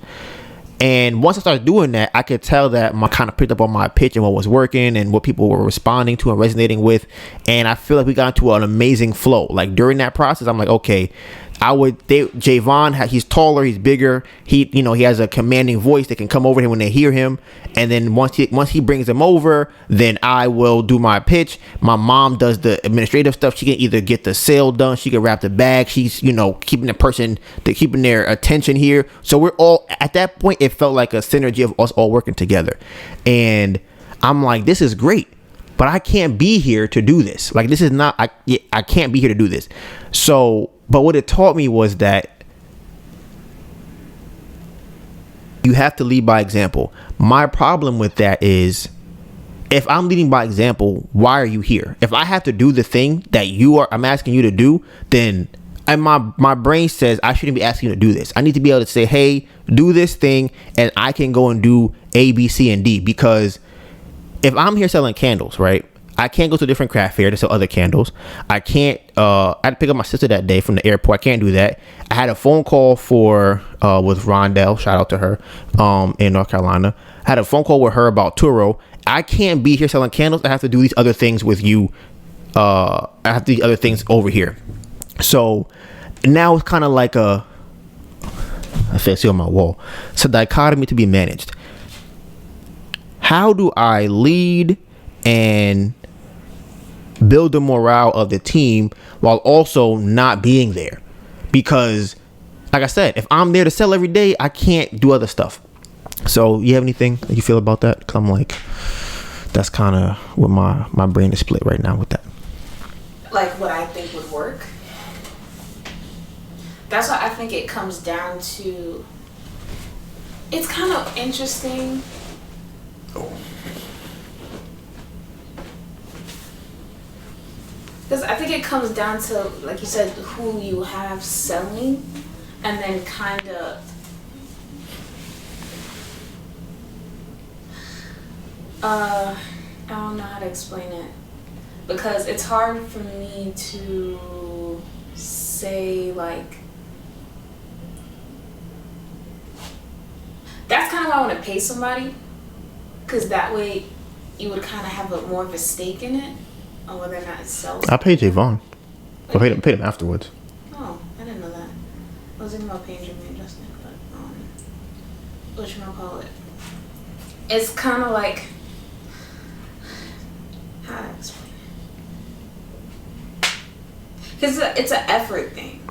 And once I started doing that, I could tell that my kind of picked up on my pitch and what was working and what people were responding to and resonating with. And I feel like we got into an amazing flow. Like during that process, I'm like, okay, Javon, he's taller, he's bigger. He has a commanding voice. They can come over him when they hear him. And then once he brings them over, then I will do my pitch. My mom does the administrative stuff. She can either get the sale done. She can wrap the bag. She's, keeping their attention here. So we're all at that point. It felt like a synergy of us all working together. And I'm like, this is great, but I can't be here to do this. Like, this is not, I can't be here to do this. So, but what it taught me was that you have to lead by example. My problem with that is, if I'm leading by example, why are you here? If I have to do the thing that I'm asking you to do, then my brain says I shouldn't be asking you to do this. I need to be able to say, hey, do this thing, and I can go and do A, B, C, and D. Because if I'm here selling candles, right, I can't go to a different craft fair to sell other candles. I can't, I had to pick up my sister that day from the airport. I can't do that. I had a phone call with Rondell, shout out to her, in North Carolina. I had a phone call with her about Turo. I can't be here selling candles. I have to do these other things with you. I have to do other things over here. So now it's kind of like I see on my wall. It's a dichotomy to be managed. How do I lead and build the morale of the team while also not being there? Because like I said, if I'm there to sell every day, I can't do other stuff. So you have anything that you feel about that? Because I'm like, that's kind of what my brain is split right now with that. Like what I think would work. That's why I think it comes down to, it's kind of interesting. Because I think it comes down to, like you said, who you have selling, and then kind of I don't know how to explain it because it's hard for me to say like. That's kind of why I want to pay somebody, because that way you would kind of have more of a stake in it on whether or not it sells. I paid Javon. I paid him afterwards. Oh, I didn't know that. I was thinking about paying Jimmy and Justin, but what you gonna call it? It's kind of like, how to explain it? Because it's an effort thing,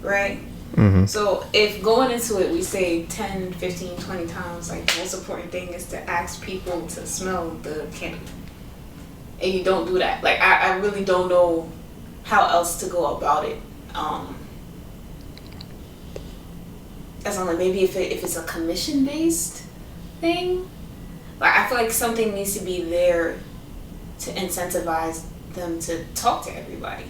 right? Mm-hmm. So if going into it we say 10, 15, 20 times, like the most important thing is to ask people to smell the candle. And you don't do that. Like I really don't know how else to go about it. As on like maybe if it's a commission based thing. Like I feel like something needs to be there to incentivize them to talk to everybody.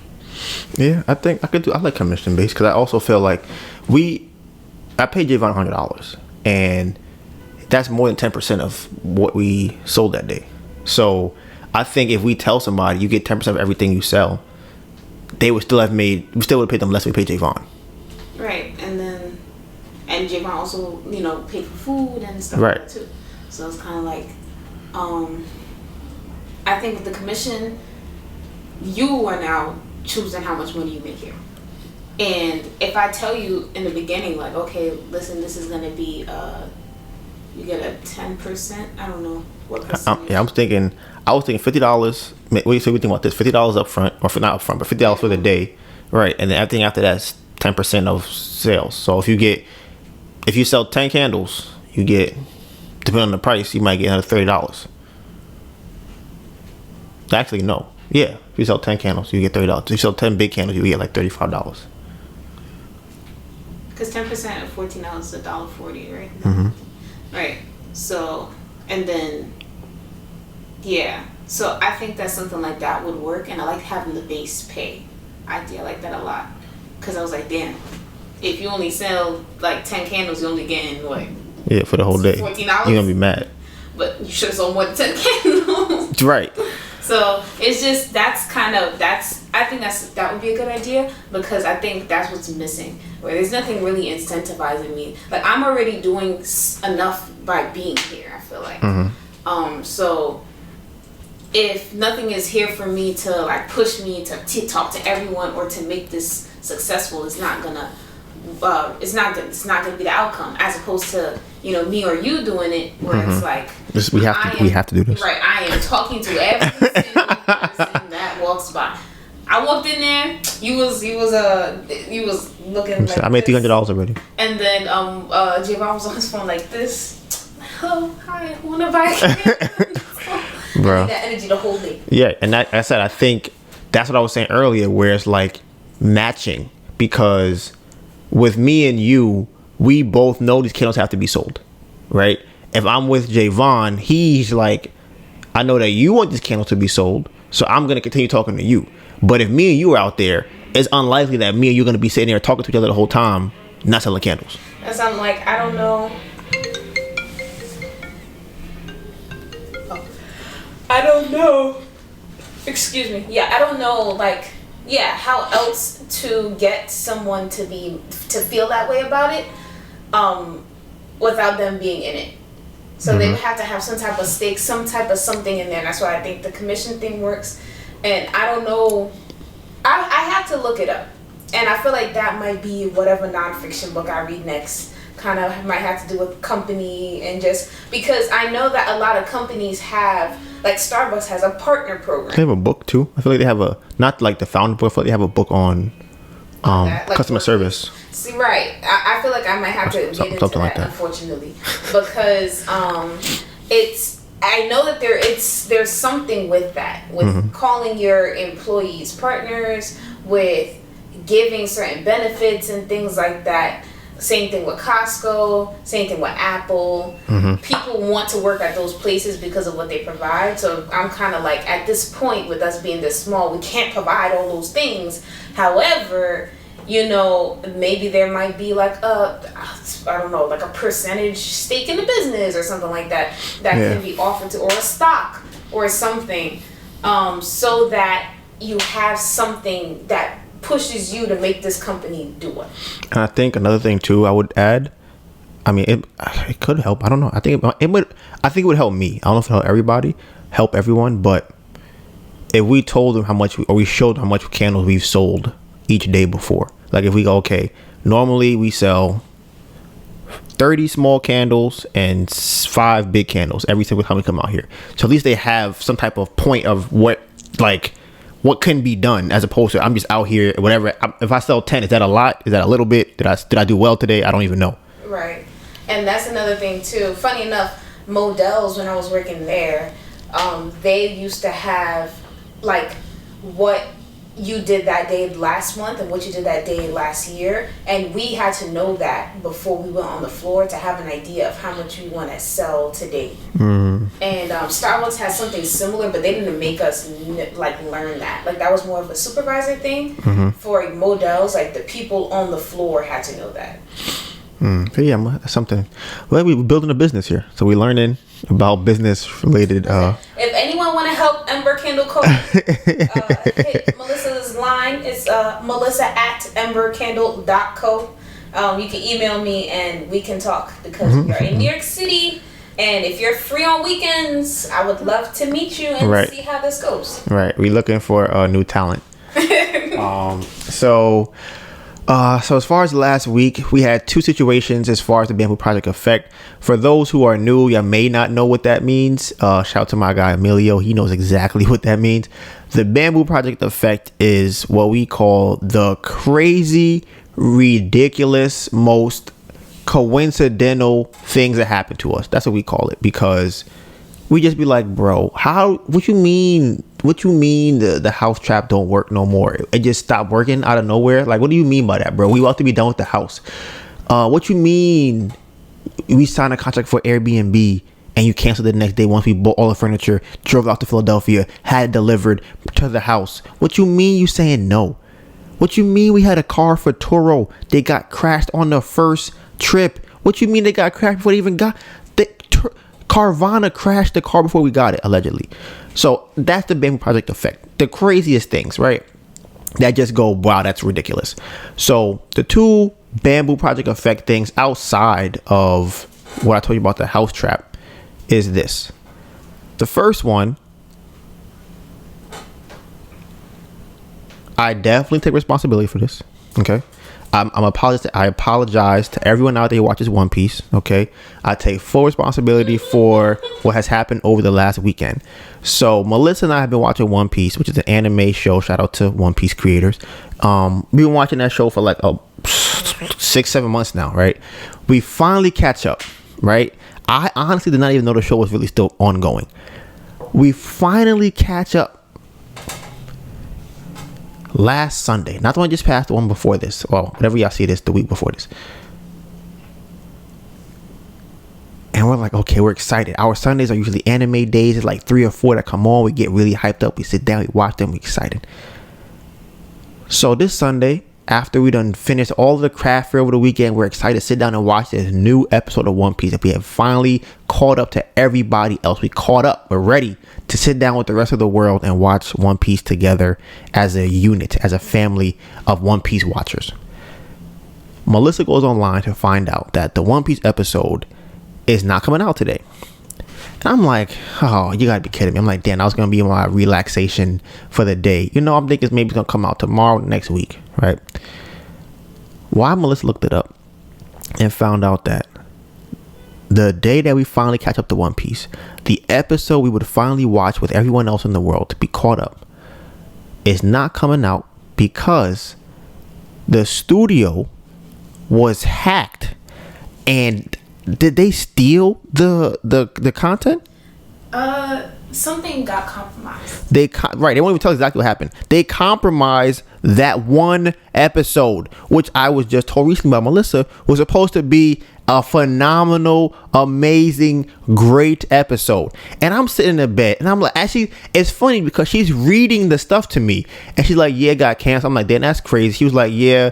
Yeah, I think I like commission based because I also feel like I paid Javon $100 and that's more than 10% of what we sold that day. So I think if we tell somebody you get 10% of everything you sell, we still would have paid them less than we paid Javon. Right, and Javon also, paid for food and stuff like that too. So it's kind of like, I think with the commission, you are now choosing how much money you make here. And if I tell you in the beginning, like, okay, listen, this is gonna be, you get a 10%. I don't know what percentage. I was thinking $50. What do you say? We think about this: $50 up front, or not up front, but $50 for the day, right? And then everything after that's 10% of sales. So if you sell 10 candles, you get, depending on the price, you might get another $30. Actually, no. Yeah, if you sell 10 candles, you get $30. If you sell 10 big candles, you get like $35. Because 10% of $14 is $1.40, right? Mm-hmm. Right. So, and then, yeah. So I think that something like that would work, and I like having the base pay idea. I like that a lot. Because I was like, damn, if you only sell like 10 candles, you're only getting what? Yeah, for the whole day. $14? You're going to be mad. But you should have sold more than 10 candles. Right. So it's just, I think that would be a good idea, because I think that's what's missing, where there's nothing really incentivizing me. Like I'm already doing enough by being here, I feel like. Mm-hmm. So if nothing is here for me to like push me to talk to everyone or to make this successful, it's not gonna be the outcome, as opposed to me or you doing it, where it's like we have to do this. Right, I am talking to every single person that walks by. I walked in there. You was looking. Like I made $300 already. And then Javon was on his phone like this. Hello, hi, wanna buy a candle? Bro, I need that energy the whole day. Yeah, and I said I think that's what I was saying earlier, where it's like matching, because with me and you, we both know these candles have to be sold, right? If I'm with Javon, he's like, I know that you want this candle to be sold, so I'm gonna continue talking to you. But if me and you are out there, it's unlikely that me and you're gonna be sitting there talking to each other the whole time, not selling candles. As I'm like, I don't know. I don't know. Excuse me. Yeah, I don't know. Like, yeah, how else to get someone to feel that way about it, without them being in it. So they would have to have some type of stake, some type of something in there. That's why I think the commission thing works. And I don't know. I have to look it up. And I feel like that might be whatever nonfiction book I read next. Kind of might have to do with company, and just because I know that a lot of companies have, like Starbucks has a partner program. They have a book too. I feel like they have not like the founder book, but they have a book on customer service. See, right. I feel like I might have to get into that, like that, unfortunately, because I know that there's something with that, with calling your employees partners, with giving certain benefits and things like that. Same thing with Costco, same thing with Apple. People want to work at those places because of what they provide. So I'm kind of like, at this point, with us being this small, we can't provide all those things. However, maybe there might be like like a percentage stake in the business or something like that can be offered to, or a stock or something, so that you have something that pushes you to make this company do it. And I think another thing too I would add, I mean, it could help. I don't know. I think it would. I think it would help me. I don't know if it help everybody, help everyone, but if we told them how much, or we showed how much candles we've sold each day before, like if we go, okay, normally we sell 30 small candles and 5 big candles every single time we come out here. So at least they have some type of point of what can be done, as opposed to I'm just out here, whatever. If I sell 10, is that a lot? Is that a little bit? Did I do well today? I don't even know. Right. And that's another thing too. Funny enough, Modell's, when I was working there, they used to have like what you did that day last month and what you did that day last year, and we had to know that before we went on the floor to have an idea of how much we want to sell today. And Starbucks has something similar, but they didn't make us learn that. Like that was more of a supervisor thing. For Modell's, like the people on the floor had to know that. But yeah, that's something. Well, we're building a business here, so we're learning about business related. If anyone want to help Ember Candle Co., hit Melissa's line. It's melissa@embercandle.co. You can email me and we can talk, because we are in New York City, and if you're free on weekends, I would love to meet you and see how this goes. Right, we're looking for new talent. So as far as last week, we had 2 situations as far as the Bamboo Project effect. For those who are new, you may not know what that means. Shout out to my guy Emilio. He knows exactly what that means. The Bamboo Project effect is what we call the crazy, ridiculous, most coincidental things that happen to us. That's what we call it, because we just be like, bro, what you mean the house trap don't work no more? It just stopped working out of nowhere? Like, what do you mean by that, bro? We about to be done with the house. What you mean we signed a contract for Airbnb and you canceled it the next day once we bought all the furniture, drove out to Philadelphia, had it delivered to the house? What you mean you saying no? What you mean we had a car for Turo, they got crashed on the first trip? What you mean they got crashed before they even got Carvana crashed the car before we got it, allegedly. So that's the Bamboo Project effect. The craziest things, right? That just go, wow, that's ridiculous. So the 2 Bamboo Project effect things outside of what I told you about the house trap is this. The first one, I definitely take responsibility for this. Okay. I apologize to everyone out there who watches One Piece. Okay, I take full responsibility for what has happened over the last weekend. So Melissa and I have been watching One Piece, which is an anime show. Shout out to One Piece creators. We've been watching that show for like 6-7 months now, right? We finally catch up, right? I honestly did not even know the show was really still ongoing. We finally catch up last Sunday, not the one just passed, the one before this. Well, whenever y'all see this, the week before this. And we're like, okay, we're excited. Our Sundays are usually anime days. It's like 3 or 4 that come on. We get really hyped up. We sit down, we watch them, we're excited. So this Sunday, after we done finished all of the craft fair over the weekend, we're excited to sit down and watch this new episode of One Piece. If we have finally caught up to everybody else, we caught up. We're ready to sit down with the rest of the world and watch One Piece together as a unit, as a family of One Piece watchers. Melissa goes online to find out that the One Piece episode is not coming out today. And I'm like, oh, you gotta be kidding me. I'm like, damn, that was gonna be my relaxation for the day. I'm thinking maybe it's gonna come out tomorrow, next week, right? Why Melissa looked it up and found out that the day that we finally catch up to One Piece, the episode we would finally watch with everyone else in the world to be caught up, is not coming out because the studio was hacked. And did they steal the content? Something got compromised. They won't even tell exactly what happened. They compromised that one episode, which I was just told recently by Melissa was supposed to be a phenomenal, amazing, great episode. And I'm sitting in the bed and I'm like, actually, it's funny because she's reading the stuff to me and she's like, yeah, it got canceled. I'm like, damn, that's crazy. She was like, yeah,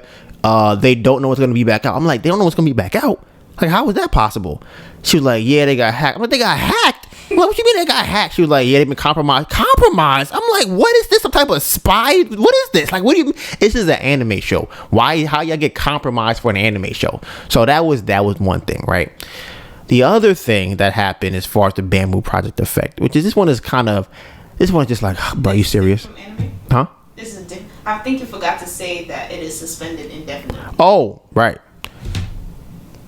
they don't know what's going to be back out. I'm like, they don't know what's going to be back out? Like, how was that possible? She was like, yeah, they got hacked. I'm like, they got hacked? what you mean they got hacked? She was like, yeah, they've been compromised. Compromised? I'm like, what is this? Some type of spy? What is this? Like, what do you mean? This is an anime show. How y'all get compromised for an anime show? So that was one thing, right? The other thing that happened as far as the Bamboo Project effect, which is this one is just like, bro, are you serious? Huh? This is I think you forgot to say that it is suspended indefinitely. Oh, right.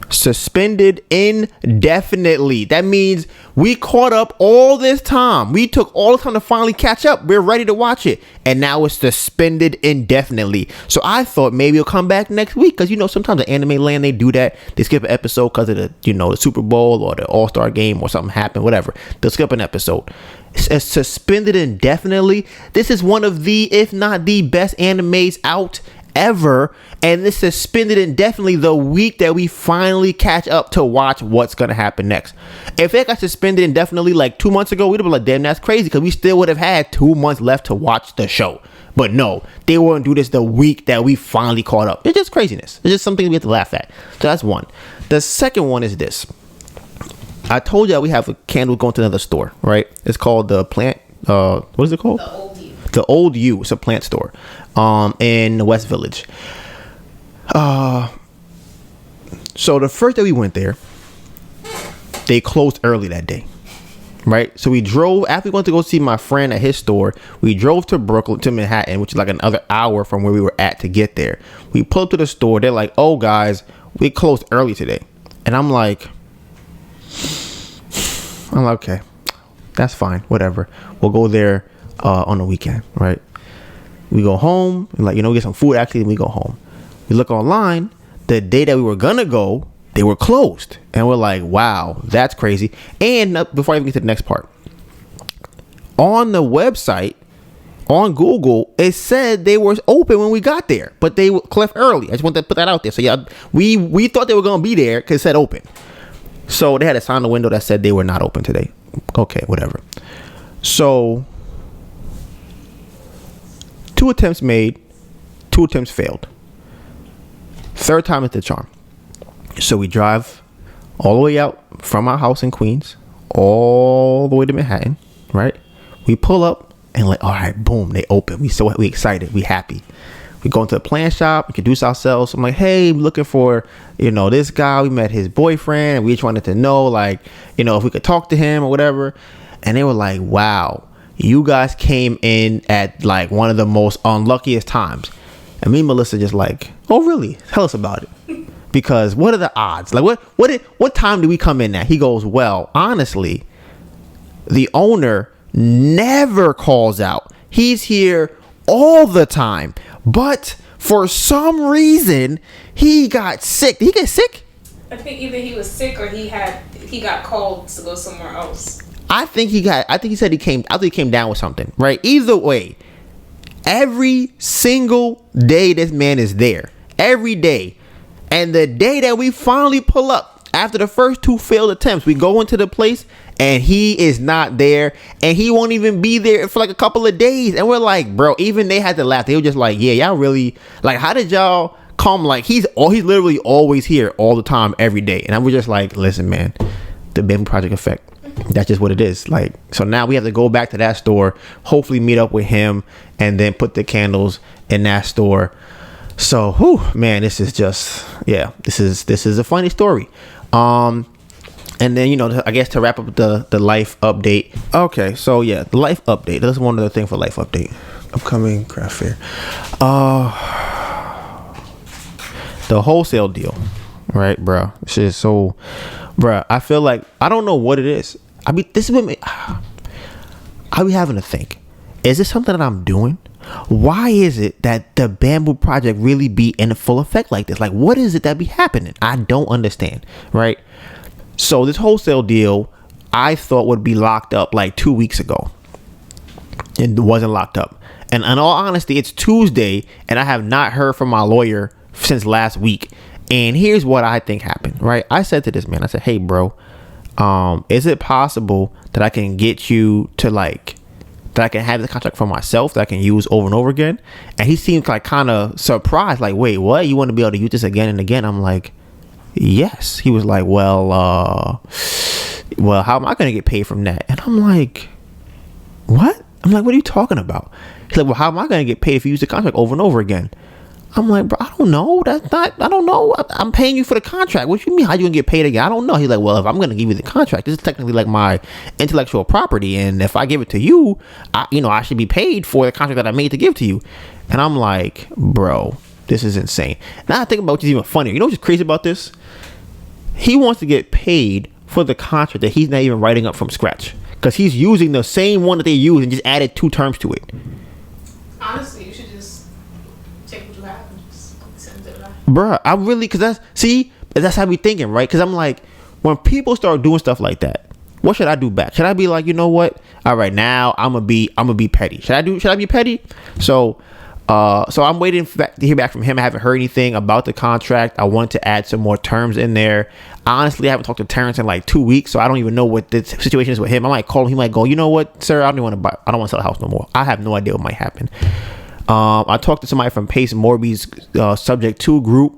Suspended indefinitely. That means we caught up all this time. We took all the time to finally catch up. We're ready to watch it. And now it's suspended indefinitely. So I thought maybe it'll come back next week. Because, sometimes the anime land, they do that. They skip an episode because of the Super Bowl or the All-Star game or something happened, whatever. They'll skip an episode. It's suspended indefinitely. This is one of the, if not the best animes out ever, and it's suspended indefinitely the week that we finally catch up to watch what's gonna happen next. If it got suspended indefinitely like 2 months ago, we'd have been like, damn, that's crazy, because we still would have had 2 months left to watch the show. But no, they wouldn't do this the week that we finally caught up. It's just craziness. It's just something we have to laugh at. So that's one. The second one is this. I told you we have a candle going to another store, right? It's called the Plant. What is it called? The Old U. It's a plant store in the West Village. So the first day we went there, they closed early that day, right? So we drove, after we went to go see my friend at his store, we drove to Manhattan, which is like another hour from where we were at to get there. We pulled up to the store. They're like, oh, guys, we closed early today. And I'm like, okay, that's fine. Whatever. We'll go there on the weekend, right? We go home, we get some food actually, and we go home. We look online, the day that we were gonna go, they were closed. And we're like, wow, that's crazy. And before I even get to the next part, on the website, on Google, it said they were open when we got there, but they left early. I just wanted to put that out there. So yeah, we thought they were gonna be there because it said open. So they had a sign on the window that said they were not open today. Okay, whatever. So 2 attempts made, 2 attempts failed. Third time is the charm. So we drive all the way out from our house in Queens, all the way to Manhattan, right? We pull up and all right, boom, they open. We excited, we happy. We go into the plant shop, introduce ourselves. I'm like, hey, I'm looking for, this guy. We met his boyfriend, and we just wanted to know, if we could talk to him or whatever. And they were like, wow, you guys came in at one of the most unluckiest times. And me and Melissa just oh, really? Tell us about it. Because what are the odds? What time do we come in at? He goes, well, honestly, the owner never calls out. He's here all the time. But for some reason, he got sick. Did he get sick? I think either he was sick or he got called to go somewhere else. I think he said he came down with something, right? Either way, every single day this man is there. Every day. And the day that we finally pull up, after the first 2 failed attempts, we go into the place and he is not there, and he won't even be there for a couple of days. And we're like, bro, even they had to laugh. They were just like, yeah, y'all really, how did y'all come? He's literally always here all the time, every day. And I was just like, listen, man, the Bamboo Project effect. That's just what it is. So now we have to go back to that store, hopefully meet up with him, and then put the candles in that store. So, man, this is just, this is a funny story. And then, I guess to wrap up the life update. Okay, so the life update. That's one other thing for life update. Upcoming craft fair. The wholesale deal, right, bro? Shit is so, bro. I feel like I don't know what it is. I mean, this is what I be having to think. Is this something that I'm doing? Why is it that the Bamboo Project really be in full effect like this? What is it that be happening? I don't understand, right? So this wholesale deal, I thought would be locked up 2 weeks ago. It wasn't locked up. And in all honesty, it's Tuesday, and I have not heard from my lawyer since last week. And here's what I think happened, right? I said to this man, I said, hey, bro, is it possible that I can get you to that I can have the contract for myself that I can use over and over again? And he seemed kind of surprised, wait, what? You want to be able to use this again and again? I'm like, yes. He was like, well, well, how am I going to get paid from that? And I'm like, what? I'm like, what are you talking about? He's like, well, how am I going to get paid if you use the contract over and over again? I'm like, bro, I don't know. I don't know. I'm paying you for the contract. What you mean? How you going to get paid again? I don't know. He's like, well, if I'm going to give you the contract, this is technically like my intellectual property. And if I give it to you, I should be paid for the contract that I made to give to you. And I'm like, bro, this is insane. Now I think about what's even funnier. You know what's crazy about this? He wants to get paid for the contract that he's not even writing up from scratch. Because he's using the same one that they use and just added 2 terms to it. Honestly, you should just take what you have and just send it back. Bruh, I really, because that's how we thinking, right? Because I'm like, when people start doing stuff like that, what should I do back? Should I be like, you know what? All right, now I'm gonna be petty. Should I be petty? So I'm waiting to hear back from him. I haven't heard anything about the contract. I want to add some more terms in there. Honestly, I haven't talked to Terrence in like 2 weeks, so I don't even know what the situation is with him. I might call him. He might go, you know what, sir, I don't want to sell the house no more. I have no idea what might happen. I talked to somebody from Pace Morby's Subject 2 group.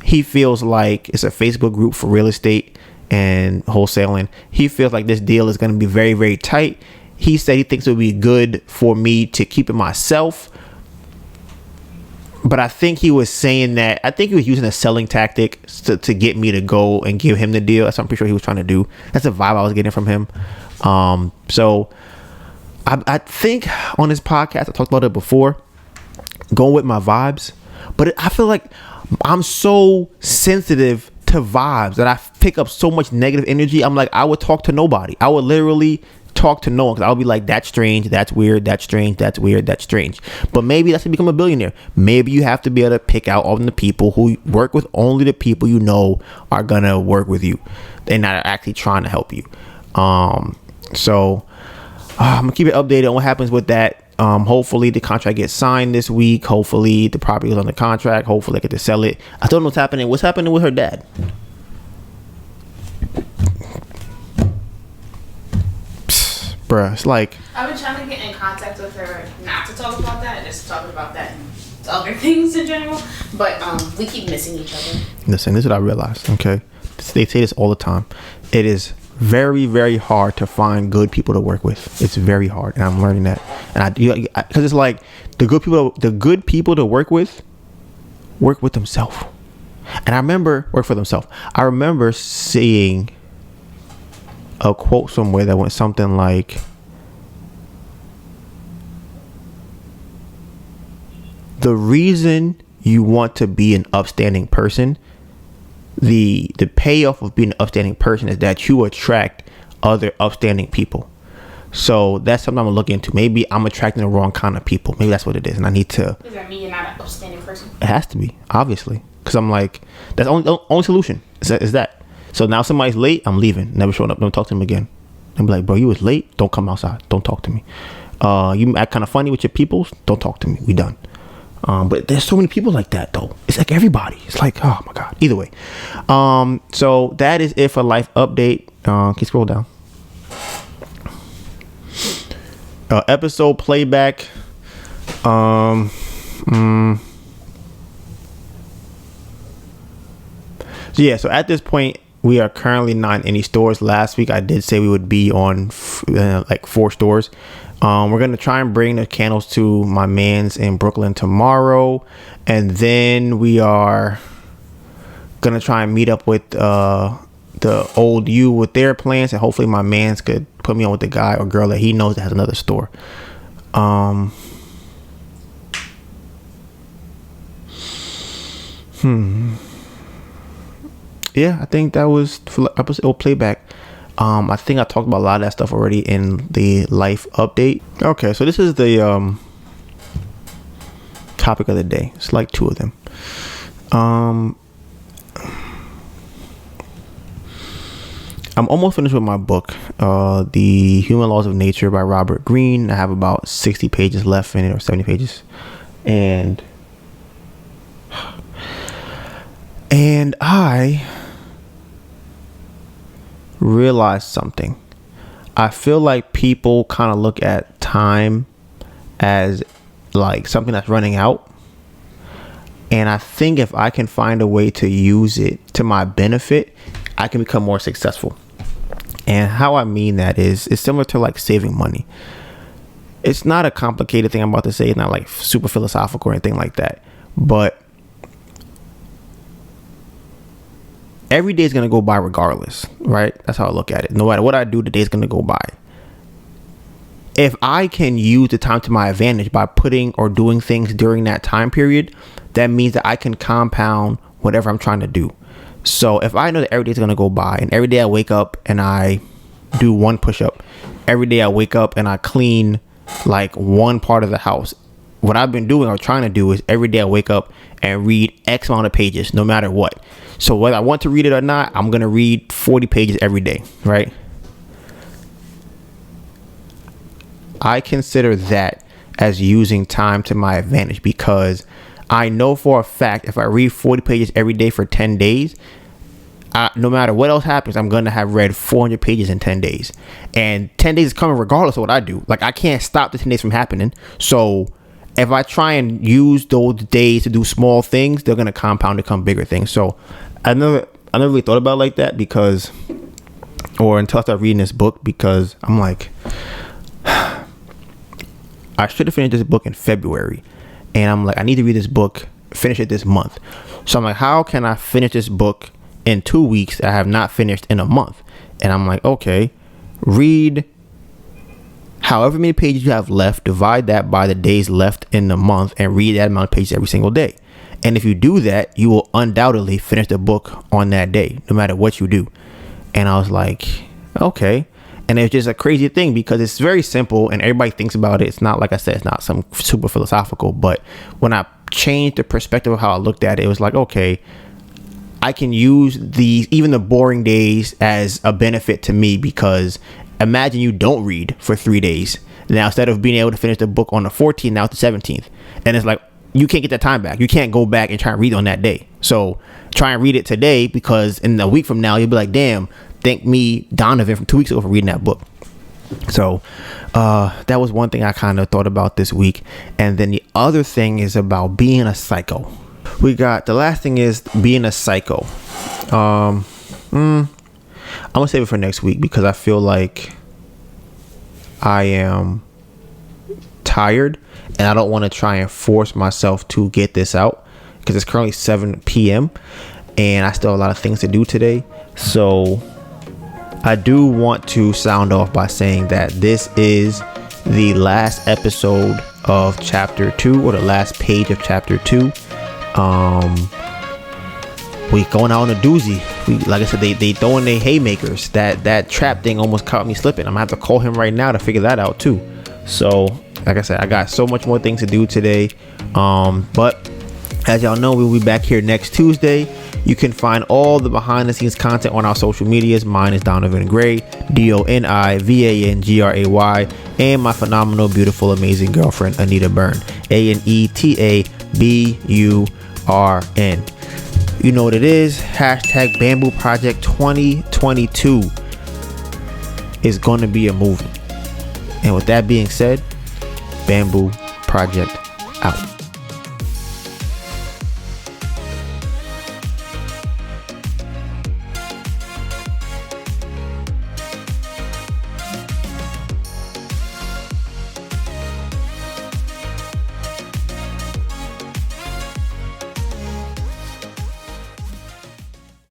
He feels like it's a Facebook group for real estate and wholesaling. He feels like this deal is going to be very, very tight. He said he thinks it would be good for me to keep it myself. But I think he was saying that, I think he was using a selling tactic to get me to go and give him the deal. That's what I'm pretty sure he was trying to do. That's the vibe I was getting from him. So I think on this podcast, I talked about it before, going with my vibes. But I feel like I'm so sensitive to vibes that I pick up so much negative energy. I'm like, I would talk to nobody. I would literally talk to no one, because I'll be like, that's strange, that's weird, that's strange, that's weird, that's strange. But maybe that's to become a billionaire. Maybe you have to be able to pick out all the people who work with only the people you know are gonna work with you. They're not actually trying to help you. So I'm gonna keep it updated on what happens with that. Hopefully the contract gets signed this week. Hopefully the property is on the contract. Hopefully I get to sell it. I don't know what's happening. What's happening with her dad? Bruh, it's like, I've been trying to get in contact with her, not to talk about that, just talking about that and other things in general. But we keep missing each other. Listen, this is what I realized. Okay, they say this all the time. It is very, very hard to find good people to work with. It's very hard, and I'm learning that. And because it's like the good people to work with themselves. And I remember work for themselves. I remember seeing a quote somewhere that went something like, the reason you want to be an upstanding person, the payoff of being an upstanding person is that you attract other upstanding people. So that's something I'm gonna look into. Maybe I'm attracting the wrong kind of people. Maybe that's what it is, and I need to. Does that mean you're not an upstanding person? It has to be, obviously, because I'm like, that's the only solution is that. So now somebody's late, I'm leaving. Never showing up. Don't talk to him again. I'm like, bro, you was late. Don't come outside. Don't talk to me. You act kind of funny with your peoples. Don't talk to me. We done. But there's so many people like that, though. It's like everybody. It's like, oh my God. Either way. So that is it for life update. Can you scroll down? Episode playback. So yeah. So at this point, we are currently not in any stores. Last week I did say we would be on like 4 stores. We're going to try and bring the candles to my man's in Brooklyn tomorrow. And then we are going to try and meet up with the old you with their plans. And hopefully my man's could put me on with the guy or girl that he knows that has another store. Yeah, I think that was for episode playback. I think I talked about a lot of that stuff already in the life update. Okay, so this is the topic of the day. It's like 2 of them. I'm almost finished with my book, The Human Laws of Nature by Robert Greene. I have about 60 pages left in it, or 70 pages. And I realized something. I feel like people kind of look at time as like something that's running out. And I think if I can find a way to use it to my benefit, I can become more successful. And how I mean that is, it's similar to like saving money. It's not a complicated thing I'm about to say. It's not like super philosophical or anything like that. But every day is going to go by regardless, right? That's how I look at it. No matter what I do, the day is going to go by. If I can use the time to my advantage by putting or doing things during that time period, that means that I can compound whatever I'm trying to do. So if I know that every day is going to go by, and every day I wake up and I do one push-up, every day I wake up and I clean like one part of the house, what I've been doing or trying to do is every day I wake up and read X amount of pages, no matter what. So whether I want to read it or not, I'm going to read 40 pages every day, right? I consider that as using time to my advantage, because I know for a fact if I read 40 pages every day for 10 days, no matter what else happens, I'm going to have read 400 pages in 10 days. And 10 days is coming regardless of what I do. Like, I can't stop the 10 days from happening. So if I try and use those days to do small things, they're going to compound to become bigger things. So I never really thought about it like that, because, or until I started reading this book, because I'm like, I should have finished this book in February. And I'm like, I need to read this book, finish it this month. So I'm like, how can I finish this book in 2 weeks that I have not finished in a month? And I'm like, okay, read however many pages you have left, divide that by the days left in the month, and read that amount of pages every single day. And if you do that, you will undoubtedly finish the book on that day, no matter what you do. And I was like, okay. And it's just a crazy thing, because it's very simple and everybody thinks about it. It's not, like I said, it's not some super philosophical, but when I changed the perspective of how I looked at it, it was like, okay, I can use even the boring days as a benefit to me, because imagine you don't read for 3 days. Now, instead of being able to finish the book on the 14th, now it's the 17th. And it's like, you can't get that time back. You can't go back and try and read on that day. So try and read it today, because in a week from now, you'll be like, damn, thank me, Donovan, from 2 weeks ago for reading that book. So that was one thing I kind of thought about this week. And then the other thing is about being a psycho. The last thing is being a psycho. I'm gonna save it for next week, because I feel like I am tired and I don't want to try and force myself to get this out, because it's currently 7 p.m. and I still have a lot of things to do today. So I do want to sound off by saying that this is the last episode of chapter 2, or the last page of chapter 2. We going out on a doozy. Like I said, they throwing their haymakers. That trap thing almost caught me slipping. I'm gonna have to call him right now to figure that out too. So like I said, I got so much more things to do today. But as y'all know, we'll be back here next Tuesday. You can find all the behind the scenes content on our social medias. Mine is DonivanGray, DonivanGray, and my phenomenal, beautiful, amazing girlfriend, AnetaBurn, AnetaBurn. You know what it is. Hashtag Bamboo Project 2022 is going to be a movie. And with that being said, Bamboo Project out.